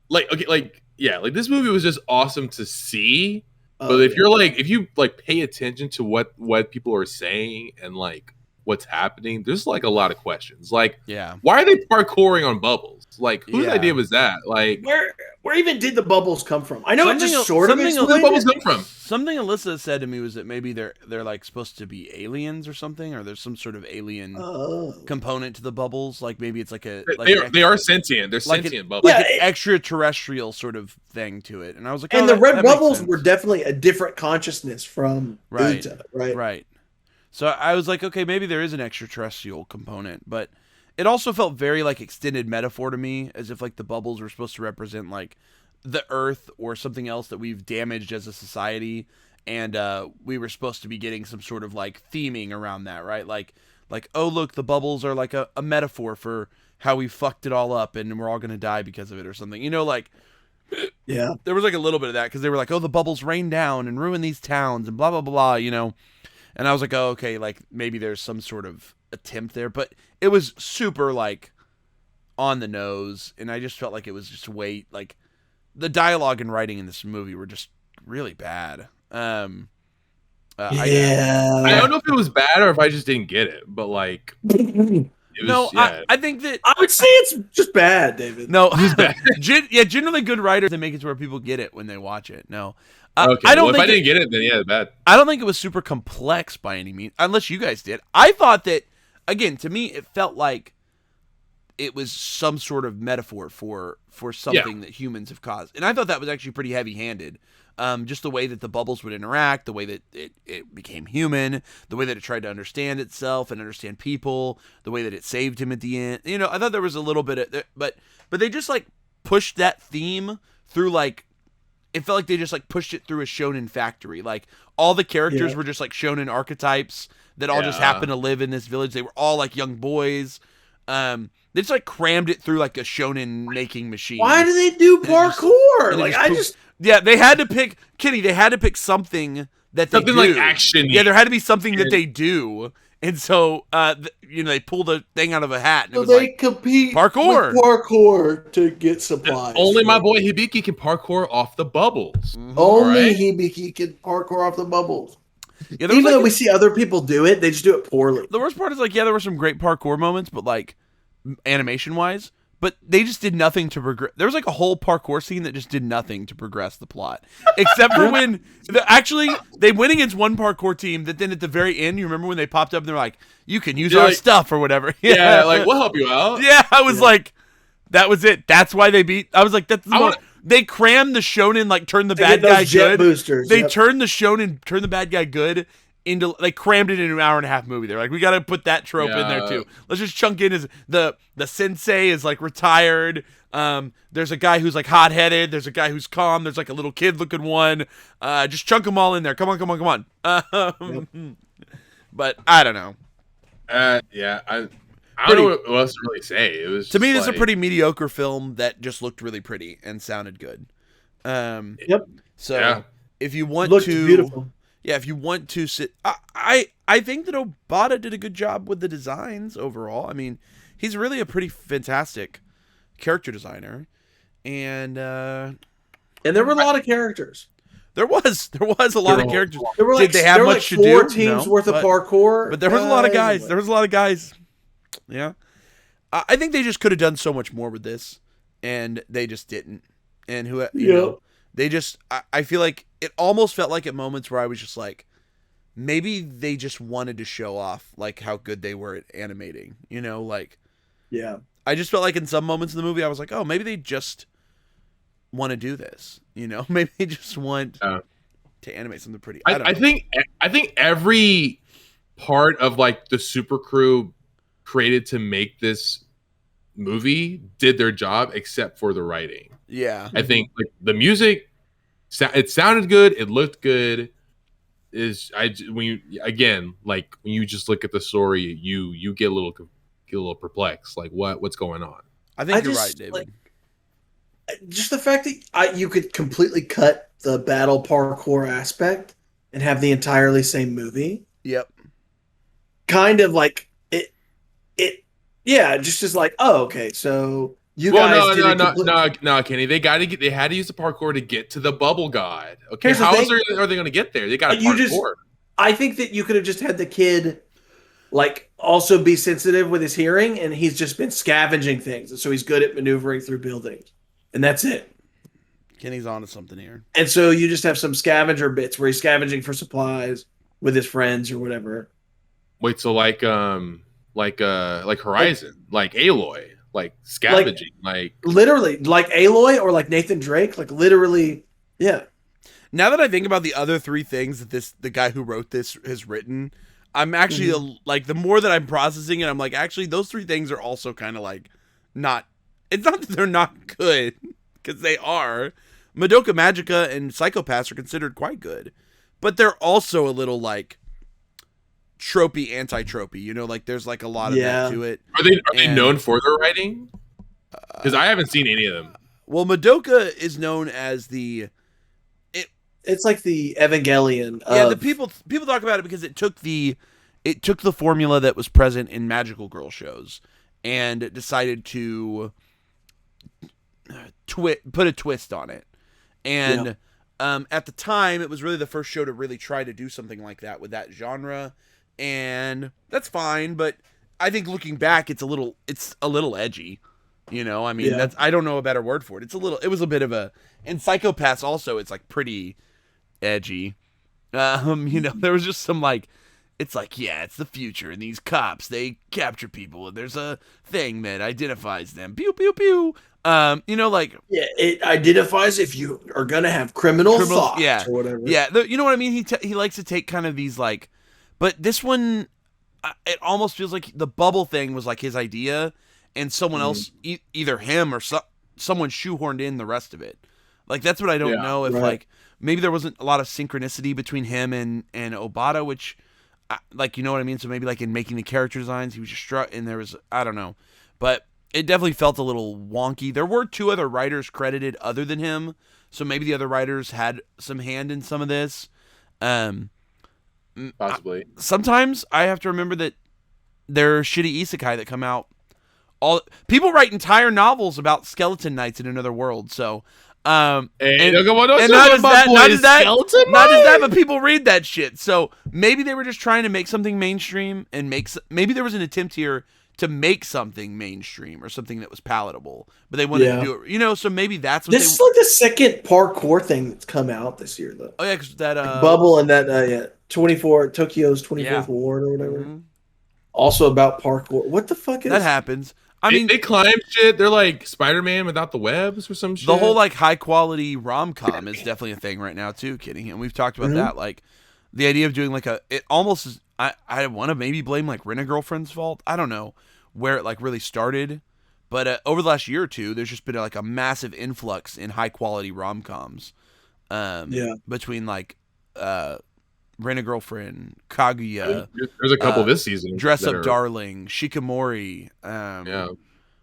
this movie was just awesome to see. But if you pay attention to what people are saying and like what's happening, there's like a lot of questions. Like, why are they parkouring on bubbles? Like, whose idea was that? Like, where even did the bubbles come from? I know it just sort of where the bubbles come from. Something Alyssa said to me was that maybe they're like supposed to be aliens or something, or there's some sort of alien component to the bubbles. Like maybe it's like they are sentient. They're like sentient bubbles. Like an extraterrestrial sort of thing to it. And I was like, and the red bubbles were definitely a different consciousness from Uta, right. So I was like, okay, maybe there is an extraterrestrial component, but it also felt very like extended metaphor to me, as if like the bubbles were supposed to represent like the Earth or something else that we've damaged as a society, and we were supposed to be getting some sort of like theming around that, right? Like oh look, the bubbles are like a metaphor for how we fucked it all up and we're all gonna die because of it or something, you know, like. Yeah, there was like a little bit of that because they were like, oh, the bubbles rain down and ruin these towns and blah blah blah, you know. And I was like, oh, okay, like maybe there's some sort of attempt there, but it was super like on the nose, and I just felt like it was just like the dialogue and writing in this movie were just really bad. I don't know if it was bad or if I just didn't get it, but like, I think that I would say it's just bad, David. No, it's bad. Generally good writers that make it to where people get it when they watch it. No. Okay, if I didn't get it, then yeah, bad. I don't think it was super complex by any means, unless you guys did. I thought that, again, to me, it felt like it was some sort of metaphor for something that humans have caused. And I thought that was actually pretty heavy-handed. Just the way that the bubbles would interact, the way that it became human, the way that it tried to understand itself and understand people, the way that it saved him at the end. You know, I thought there was a little bit of, but they just like pushed that theme through like, it felt like they just like pushed it through a shonen factory. Like all the characters were just like shonen archetypes that all just happen to live in this village. They were all like young boys. They just like crammed it through like a shonen making machine. Why do they do parkour? They had to pick Kenny. They had to pick something that they do. Like action. Yeah, there had to be something that they do. And so, they pull the thing out of a hat. And so it was they like, compete parkour. with parkour to get supplies. Only my boy Hibiki can parkour off the bubbles. Mm-hmm. Only Hibiki can parkour off the bubbles. Yeah, even though we see other people do it, they just do it poorly. The worst part is like, there were some great parkour moments, but like animation-wise, but they just did nothing to progress. There was like a whole parkour scene that just did nothing to progress the plot, except for when they went against one parkour team that then at the very end, you remember when they popped up and they're like, "You can use our stuff" or whatever. Yeah, like we'll help you out. Yeah, I was like, that was it. That's why they beat. I was like, they crammed the shonen like turn the bad guy good. Boosters, they turned the shonen turn the bad guy good. They crammed it into an hour and a half movie. They're like, we got to put that trope in there too. Let's just chunk in the sensei is like retired. There's a guy who's like hot headed. There's a guy who's calm. There's like a little kid looking one. Just chunk them all in there. Come on. But I don't know. I don't know what else to really say. It was to me, this is a pretty mediocre film that just looked really pretty and sounded good. So if you want beautiful. Yeah, if you want to sit, I think that Obata did a good job with the designs overall. I mean, he's really a pretty fantastic character designer, and there were a lot of characters. There was a lot of characters. Did they have much to do? 4 teams worth of parkour, but there was a lot of guys. There was a lot of guys. Yeah, I think they just could have done so much more with this, and they just didn't. And you know. They just, I feel like it almost felt like at moments where I was just like, maybe they just wanted to show off like how good they were at animating, you know, like Yeah. I just felt like in some moments in the movie I was like, oh, maybe they just want to do this, you know, maybe they just want to animate something pretty. I don't know. I think every part of like the super crew created to make this movie did their job except for the writing. Yeah. I think like the music, it sounded good, it looked good. When you just look at the story, you get a little perplexed, like what's going on. I think you're right, David. Like, just the fact that you could completely cut the battle parkour aspect and have the entirely same movie. Yep. Kind of like it. Yeah, just as like, oh, okay, so you guys. No, Kenny. They had to use the parkour to get to the bubble god. Okay, Here's how else are they going to get there? They got to parkour. I think that you could have just had the kid like also be sensitive with his hearing, and he's just been scavenging things, and so he's good at maneuvering through buildings, and that's it. Kenny's onto something here. And so you just have some scavenger bits where he's scavenging for supplies with his friends or whatever. Wait, so like Horizon, like Aloy, like scavenging, like literally like Aloy or like Nathan Drake, like literally, yeah. Now that I think about the other three things that the guy who wrote this has written, I'm actually like the more that I'm processing it, I'm like actually those three things are also kind of like not. It's not that they're not good because they are. Madoka Magica and Psychopaths are considered quite good, but they're also a little like tropey, anti-tropey. You know, like there's like a lot of that to it. Are they known for their writing? Because I haven't seen any of them. Well, Madoka is known as it's like the Evangelion. The people talk about it because it took the formula that was present in magical girl shows and decided to put a twist on it. And at the time, it was really the first show to really try to do something like that with that genre, and that's fine. But I think looking back, it's a little edgy. You know, I mean, I don't know a better word for it. It was a bit of a, and Psychopaths also, it's like pretty edgy. You know, there was just some like, it's like, yeah, it's the future, and these cops, they capture people, and there's a thing that identifies them. Pew, pew, pew. You know, like... Yeah, it identifies if you are going to have criminal thoughts or whatever. Yeah, you know what I mean? He likes to take kind of these, like... But this one, it almost feels like the bubble thing was, like, his idea, and someone else, either him or someone shoehorned in the rest of it. Like, that's what I don't know if, like... Maybe there wasn't a lot of synchronicity between him and Obata, which... Like, you know what I mean? So maybe, like, in making the character designs, he was just and there was... I don't know. But... It definitely felt a little wonky. There were two other writers credited other than him, so maybe the other writers had some hand in some of this. Possibly. Sometimes I have to remember that there are shitty isekai that come out. People write entire novels about skeleton knights in another world, so... not just that, but people read that shit. So maybe they were just trying to make something mainstream and maybe there was an attempt here to make something mainstream or something that was palatable, but they wanted to do it, you know, so maybe that's what this is like the second parkour thing that's come out this year, though. Oh, yeah, because that like Bubble and that, Tokyo's 24th Ward or whatever. Mm-hmm. Also about parkour. What the fuck is that? Happens. I mean, they climb shit. They're like Spider-Man without the webs or some shit. The whole like high quality rom-com is definitely a thing right now too, kidding. And we've talked about that. Like the idea of doing like it almost is, I want to maybe blame like Rent-A-Girlfriend's fault. I don't know where it like really started, but over the last year or two, there's just been like a massive influx in high quality rom-coms. Between like Rent-A-Girlfriend, Kaguya. There's a couple this season. Dress Up Darling, Shikamori.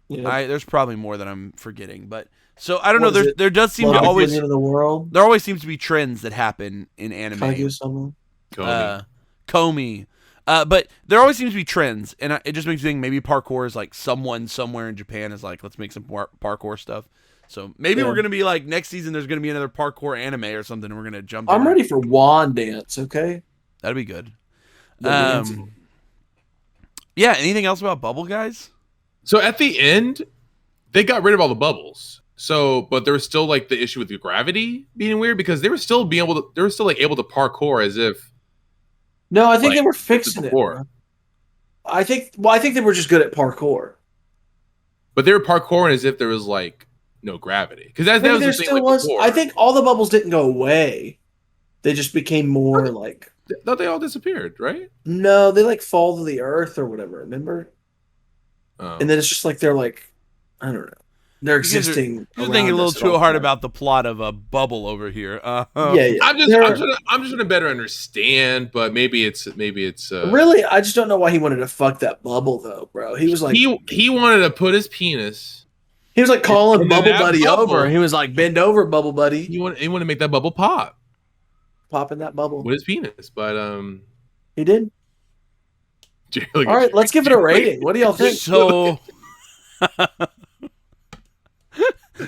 There's probably more that I'm forgetting, but so I don't know. There does seem to always there always seems to be trends that happen in anime. Komi. But there always seems to be trends, and it just makes me think maybe parkour is like someone somewhere in Japan is like, let's make some parkour stuff. So maybe we're gonna be like next season. There's gonna be another parkour anime or something, and we're gonna jump. I'm ready for Wand Dance. Okay, that'd be good. Anything else about Bubble, guys? So at the end, they got rid of all the bubbles. So, but there was still like the issue with the gravity being weird because they were still able to parkour as if No, I think Like, they were fixing it. before. Bro. I think they were just good at parkour. But they were parkouring as if there was like no gravity, because that Maybe was there the thing still like was. before. I think all the bubbles didn't go away. They just became more like. No, they all disappeared, right? No, they like fall to the earth or whatever. Remember? Oh. And then it's just like they're like, I don't know. They're existing. You're thinking a little too hard about the plot of a bubble over here. Yeah. I'm just trying to better understand, but maybe it's really. I just don't know why he wanted to fuck that bubble though, bro. He was like he wanted to put his penis. He was like calling Bubble Buddy bubble. over. He was like, "Bend over, Bubble Buddy." He wanted to make that bubble pop. Popping that bubble with his penis, but he did. All right, let's give it a rating. What do y'all think?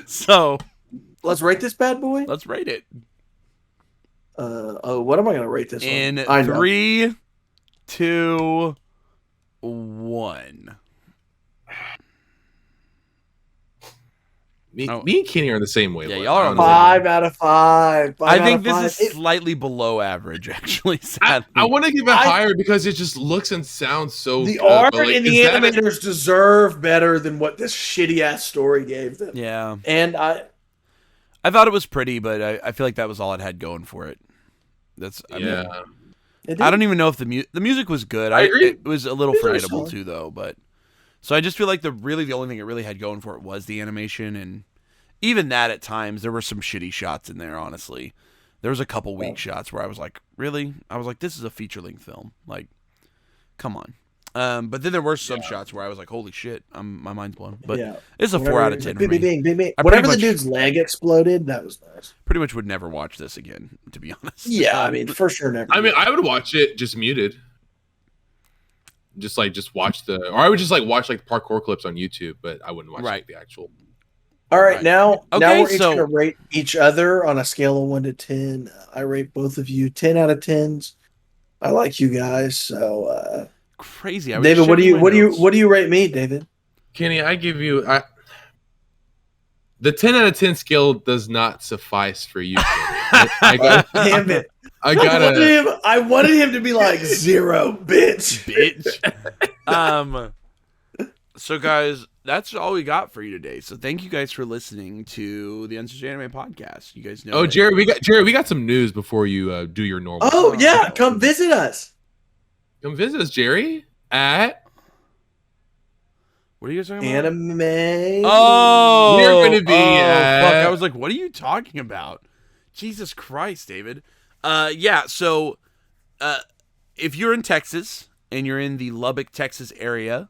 So let's rate this bad boy. Let's rate it. What am I gonna rate this in 3, 2, 1? Me and Kenny are the same way. Yeah, y'all are 5 out of 5. I think this is slightly below average, actually. I want to give it higher because it just looks and sounds so the good. Art and the animators deserve better than what this shitty ass story gave them. Yeah, and I thought it was pretty, but I feel like that was all it had going for it. I don't even know if the music was good. I agree. It was a little forgettable too, though. But so I just feel like the only thing it really had going for it was the animation, and even that at times there were some shitty shots in there. Honestly, there was a couple weak shots where I was like, really? I was like, this is a feature-length film. Like, come on. But then there were some shots where I was like, holy shit, my mind's blown. But it's a 4 out of 10 for me. Whenever the dude's leg exploded, that was nice. Pretty much would never watch this again, to be honest. Yeah, I mean, for sure never. I mean, I would watch it just muted. Just watch or I would just watch parkour clips on YouTube, but I wouldn't watch the actual. All right, now we're each gonna rate each other on a scale of 1 to 10. I rate both of you 10 out of 10s. I like you guys, so crazy. David, what do you rate me, David? Kenny, I give you the 10 out of 10 scale does not suffice for you. Damn it. I wanted him to be like 0, bitch. So guys, that's all we got for you today. So thank you guys for listening to the Uncensored Anime Podcast. You guys know. Oh, Jerry, we got some news before you do your normal. Oh yeah, come visit us. Come visit us, Jerry. At what are you guys talking about? Anime. Oh, we're going to be. Fuck! I was like, what are you talking about? Jesus Christ, David. Yeah. So, if you're in Texas and you're in the Lubbock, Texas area,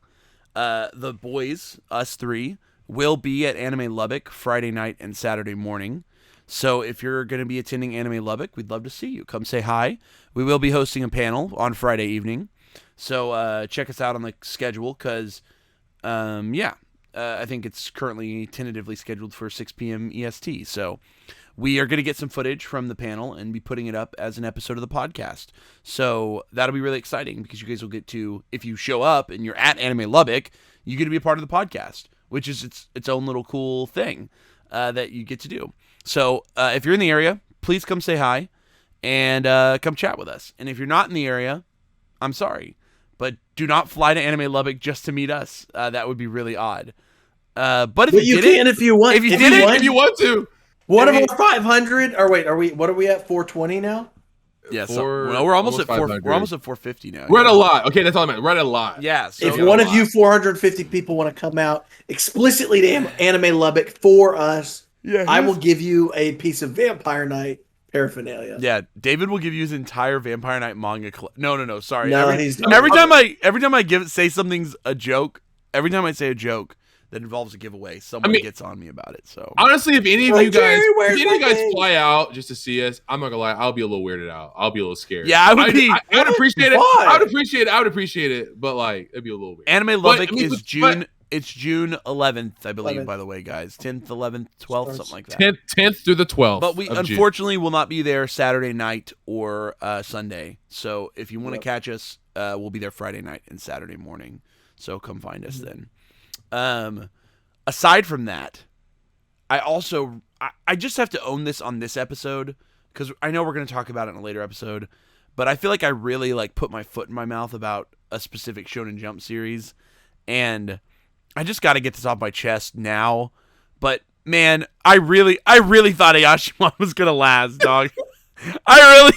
the boys, us three, will be at Anime Lubbock Friday night and Saturday morning. So if you're going to be attending Anime Lubbock, we'd love to see you. Come say hi. We will be hosting a panel on Friday evening. So check us out on the schedule because, I think it's currently tentatively scheduled for 6 p.m. EST. So we are going to get some footage from the panel and be putting it up as an episode of the podcast. So that'll be really exciting because you guys will get to, if you show up and you're at Anime Lubbock, you get to be a part of the podcast, which is its own little cool thing that you get to do. So if you're in the area, please come say hi and come chat with us. And if you're not in the area, I'm sorry, but do not fly to Anime Lubbock just to meet us. That would be really odd. But if you can, if you want, if you want to. What about 500? Or wait, what are we at? 420 now? Yeah, we're almost at 4. We're almost at 450 now. We're at a lot. Okay, that's all I meant. We're at a lot. Yeah. So if one of you 450 people want to come out explicitly to Anime Lubbock for us, I will give you a piece of Vampire Night paraphernalia. Yeah, David will give you his entire Vampire Night manga. No, sorry. No, every time I say something's a joke. Every time I say a joke that involves a giveaway, someone gets on me about it. So honestly, if any of you guys fly out just to see us, I'm not gonna lie, I'll be a little weirded out. I'll be a little scared. Yeah, I would appreciate it. I would appreciate it, but it'd be a little weird. Anime Lubbock is June. It's June 11th, I believe. 11th. By the way, guys, 10th, 11th, 12th, something like that. 10th through the 12th. But we unfortunately will not be there Saturday night or Sunday. So if you want to catch us, we'll be there Friday night and Saturday morning. So come find us then. Aside from that, I just have to own this on this episode because I know we're going to talk about it in a later episode, but I feel like I really like put my foot in my mouth about a specific Shonen Jump series, and I just got to get this off my chest now. But man, I really thought Ayashimon was gonna last, dog. I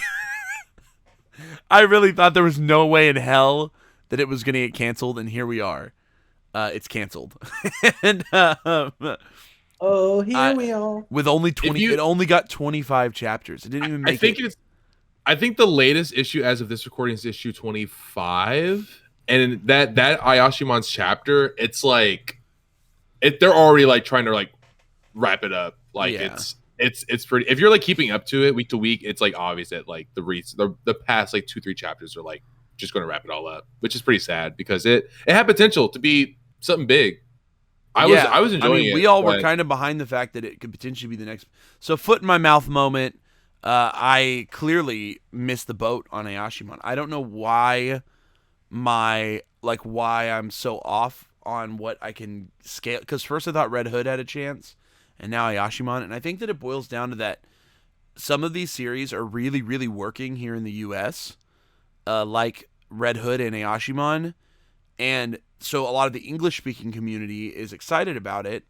really thought there was no way in hell that it was gonna get canceled, and here we are. It's canceled. And we are. With only 20, it only got 25 chapters. It didn't even make it. I think the latest issue as of this recording is issue 25, and that Ayashimon's chapter, it's like they're already like trying to like wrap it up. Like it's pretty. If you're like keeping up to it week to week, it's like obvious that like the past like 2-3 chapters are like just going to wrap it all up, which is pretty sad because it had potential to be something big. I was enjoying it. We all were kind of behind the fact that it could potentially be the next. So foot in my mouth moment. I clearly missed the boat on Ayashimon. I don't know why why I'm so off on what I can scale. Because first I thought Red Hood had a chance, and now Ayashimon. And I think that it boils down to that some of these series are really, really working here in the U.S., like Red Hood and Ayashimon. And so a lot of the English-speaking community is excited about it,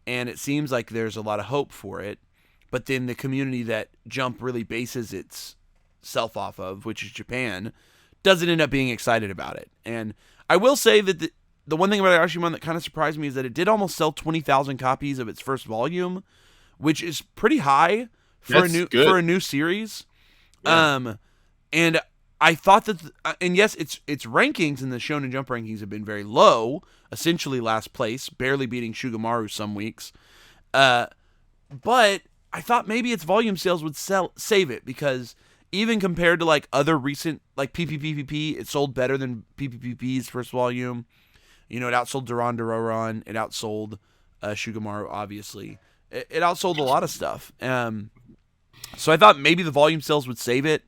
and it seems like there's a lot of hope for it. But then the community that Jump really bases itself off of, which is Japan, doesn't end up being excited about it. And I will say that the one thing about Ayashimon that kind of surprised me is that it did almost sell 20,000 copies of its first volume, which is pretty high for a new series. Yeah. And I thought that, and yes, its rankings in the Shonen Jump rankings have been very low, essentially last place, barely beating Shugamaru some weeks. But I thought maybe its volume sales would save it, because even compared to like other recent like PPPPP, it sold better than PPPP's first volume. You know, it outsold Duran Duran, it outsold Shugamaru, obviously. It outsold a lot of stuff. So I thought maybe the volume sales would save it,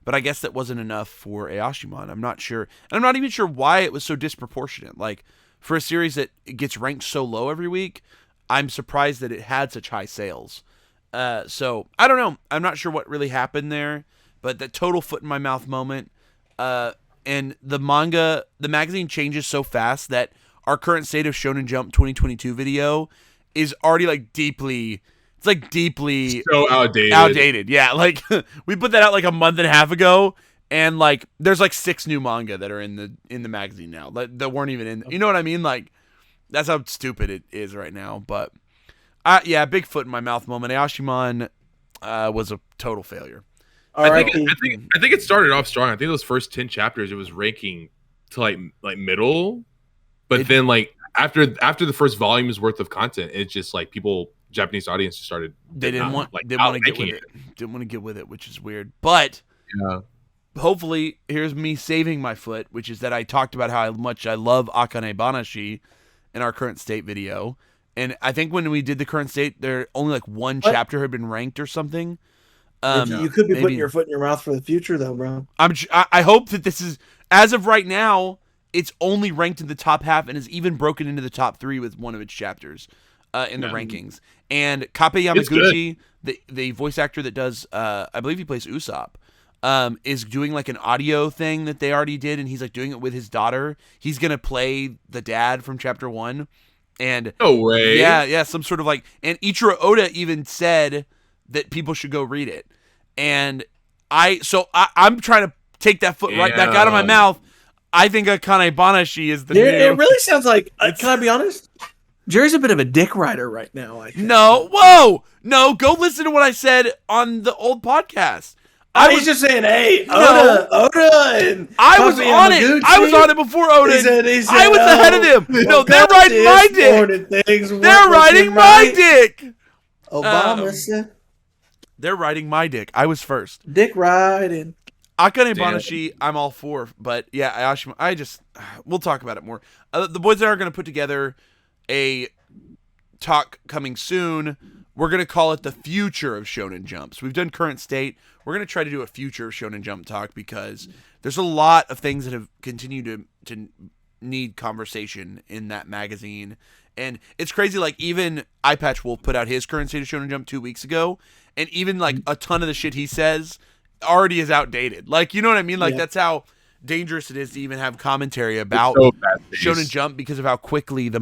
but I guess that wasn't enough for Ayashimon. I'm not sure. And I'm not even sure why it was so disproportionate. Like, for a series that gets ranked so low every week, I'm surprised that it had such high sales. So I don't know. I'm not sure what really happened there, but the total foot in my mouth moment. And the magazine changes so fast that our current State of Shonen Jump 2022 video is already like deeply so outdated. Yeah, like we put that out like a month and a half ago, and like there's like 6 new manga that are in the magazine now that weren't even in. You know what I mean? Like that's how stupid it is right now. But big foot in my mouth moment. Ayashimon was a total failure. I think it started off strong. I think those first 10 chapters it was ranking to like middle, but then like after the first volume's worth of content, it's just like Japanese audience just started. They didn't want to get with it. Didn't want to get with it, which is weird. But hopefully, here's me saving my foot, which is that I talked about how much I love Akane Banashi in our current state video. And I think when we did the current state, there only like one chapter had been ranked or something. You could be putting your foot in your mouth for the future, though, bro. I hope that this is, as of right now, it's only ranked in the top half and is even broken into the top 3 with one of its chapters in the rankings. And Kape Yamaguchi, the voice actor that does, I believe he plays Usopp, is doing like an audio thing that they already did, and he's like doing it with his daughter. He's gonna play the dad from chapter 1. And no way. Yeah, some sort of like, and Ichiro Oda even said that people should go read it. And I'm trying to take that foot right back out of my mouth. I think Akane Banashi is the new. It really sounds like, can I be honest? Jerry's a bit of a dick rider right now, I think. No, go listen to what I said on the old podcast. I was just saying, hey, Oda, and I was on it. I was on it before Oda. He said, I was ahead of him. No, they're riding my dick. They're riding my dick. Obama said. They're riding my dick. I was first. Dick riding. Akane Banashi, I'm all for. But yeah, Ayashimon, we'll talk about it more. The boys are going to put together a talk coming soon. We're going to call it the future of Shonen Jump. So we've done current state. We're going to try to do a future of Shonen Jump talk because there's a lot of things that have continued to need conversation in that magazine. And it's crazy, like even Eyepatch Wolf put out his current state of Shonen Jump 2 weeks ago, and even like a ton of the shit he says already is outdated. Like, you know what I mean? Like, Yeah. that's how dangerous it is to even have commentary about Shonen Jump because of how quickly the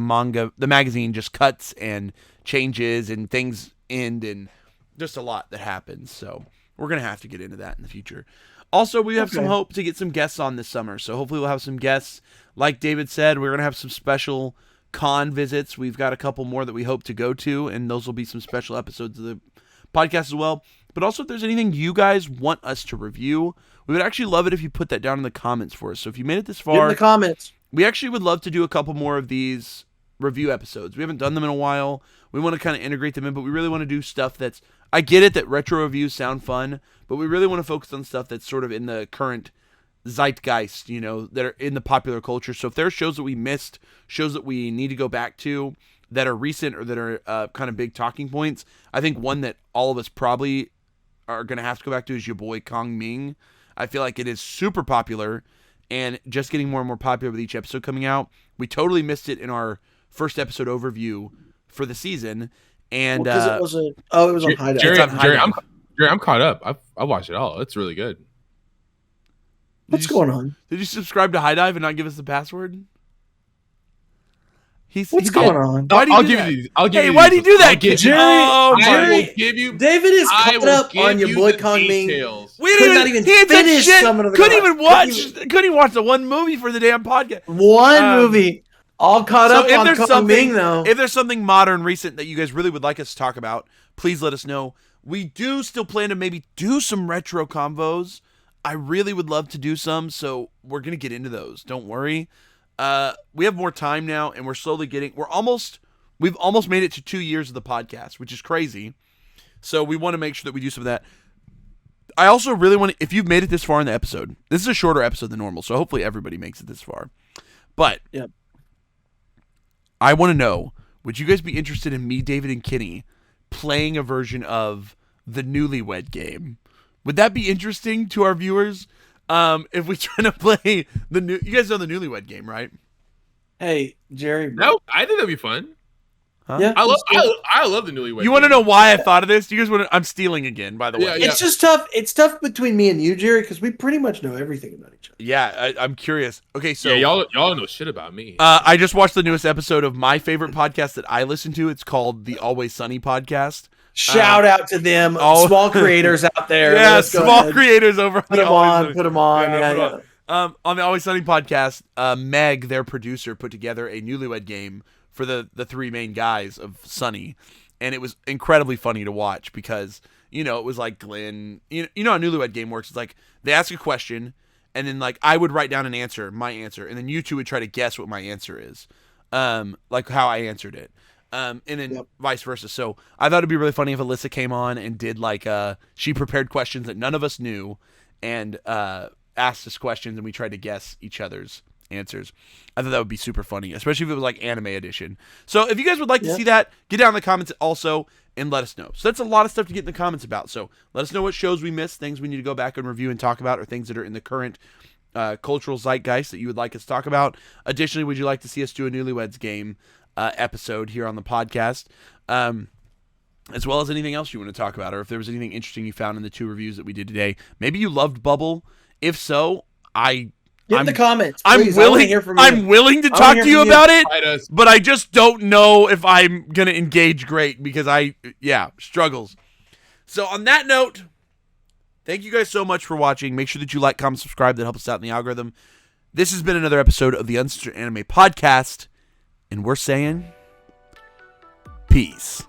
magazine just cuts and changes and things end and just a lot that happens. So we're going to have to get into that in the future. Also, we have some hope to get some guests on this summer. So hopefully we'll have some guests. Like David said, we're going to have some special con visits. We've got a couple more that we hope to go to, and those will be some special episodes of the podcast as well. But also, if there's anything you guys want us to review, we would actually love it if you put that down in the comments for us. So if you made it this far, Get in the comments. We actually would love to do a couple more of these review episodes. We haven't done them in a while. We want to kind of integrate them in, but we really want to do stuff that's... I get it that retro reviews sound fun, but we really want to focus on stuff that's sort of in the current zeitgeist, you know, that are in the popular culture. So if there are shows that we missed, shows that we need to go back to that are recent or that are kind of big talking points, I think one that all of us probably are going to have to go back to is your boy Kong Ming. I feel like it is super popular and just getting more and more popular with each episode coming out. We totally missed it in our first episode overview for the season. And because it wasn't. Oh, it was on High Dive. Jerry, I'm caught up. I watched it all. It's really good. What's going on? Did you subscribe to High Dive and not give us the password? What's going on? I'll give you these. Hey, why do you do that, kid? Jerry, David is caught up on your boy Kong Ming. We didn't even finish some of the. Couldn't even watch the one movie for the damn podcast. One movie. All caught up on Kong Ming, though. If there's something modern, recent that you guys really would like us to talk about, please let us know. We do still plan to maybe do some retro combos. I really would love to do some, so we're going to get into those. Don't worry. We have more time now, and we're slowly we've almost made it to 2 years of the podcast, which is crazy. So we want to make sure that we do some of that. I also really want to, if you've made it this far in the episode, this is a shorter episode than normal, so hopefully everybody makes it this far. But yep. I want to know, would you guys be interested in me, David, and Kenny playing a version of the Newlywed Game? Would that be interesting to our viewers? If we try to play you guys know the Newlywed Game, right? Hey, Jerry. No, I think that'd be fun. Huh? Yeah, I love the Newlywed. You want to know why I thought of this? You guys want to? I'm stealing again, by the way. Yeah. It's just tough. It's tough between me and you, Jerry, because we pretty much know everything about each other. Yeah, I'm curious. Okay, so y'all know shit about me. I just watched the newest episode of my favorite podcast that I listen to. It's called the Always Sunny Podcast. Shout out to them, small creators out there. Yeah, small creators over. Put them on. Yeah. On the Always Sunny podcast, Meg, their producer, put together a Newlywed Game for the three main guys of Sunny, and it was incredibly funny to watch because it was like Glenn. You know how Newlywed Game works. It's like they ask a question, and then like I would write down my answer, and then you two would try to guess what my answer is, like how I answered it. And then vice versa. So I thought it'd be really funny if Alyssa came on and did like she prepared questions that none of us knew and asked us questions and we tried to guess each other's answers. I thought that would be super funny, especially if it was like anime edition. So if you guys would like to see that, get down in the comments also and let us know. So that's a lot of stuff to get in the comments about. So let us know what shows we missed, things we need to go back and review and talk about, or things that are in the current cultural zeitgeist that you would like us to talk about. Additionally, would you like to see us do a Newlyweds Game episode here on the podcast, as well as anything else you want to talk about, or if there was anything interesting you found in the 2 reviews that we did today. Maybe you loved Bubble. If so, get in the comments. Please. I'm willing to talk to you about it, but I just don't know if I'm gonna engage great because struggles. So on that note, thank you guys so much for watching. Make sure that you like, comment, subscribe. That helps us out in the algorithm. This has been another episode of the Uncensored Anime Podcast. And we're saying peace.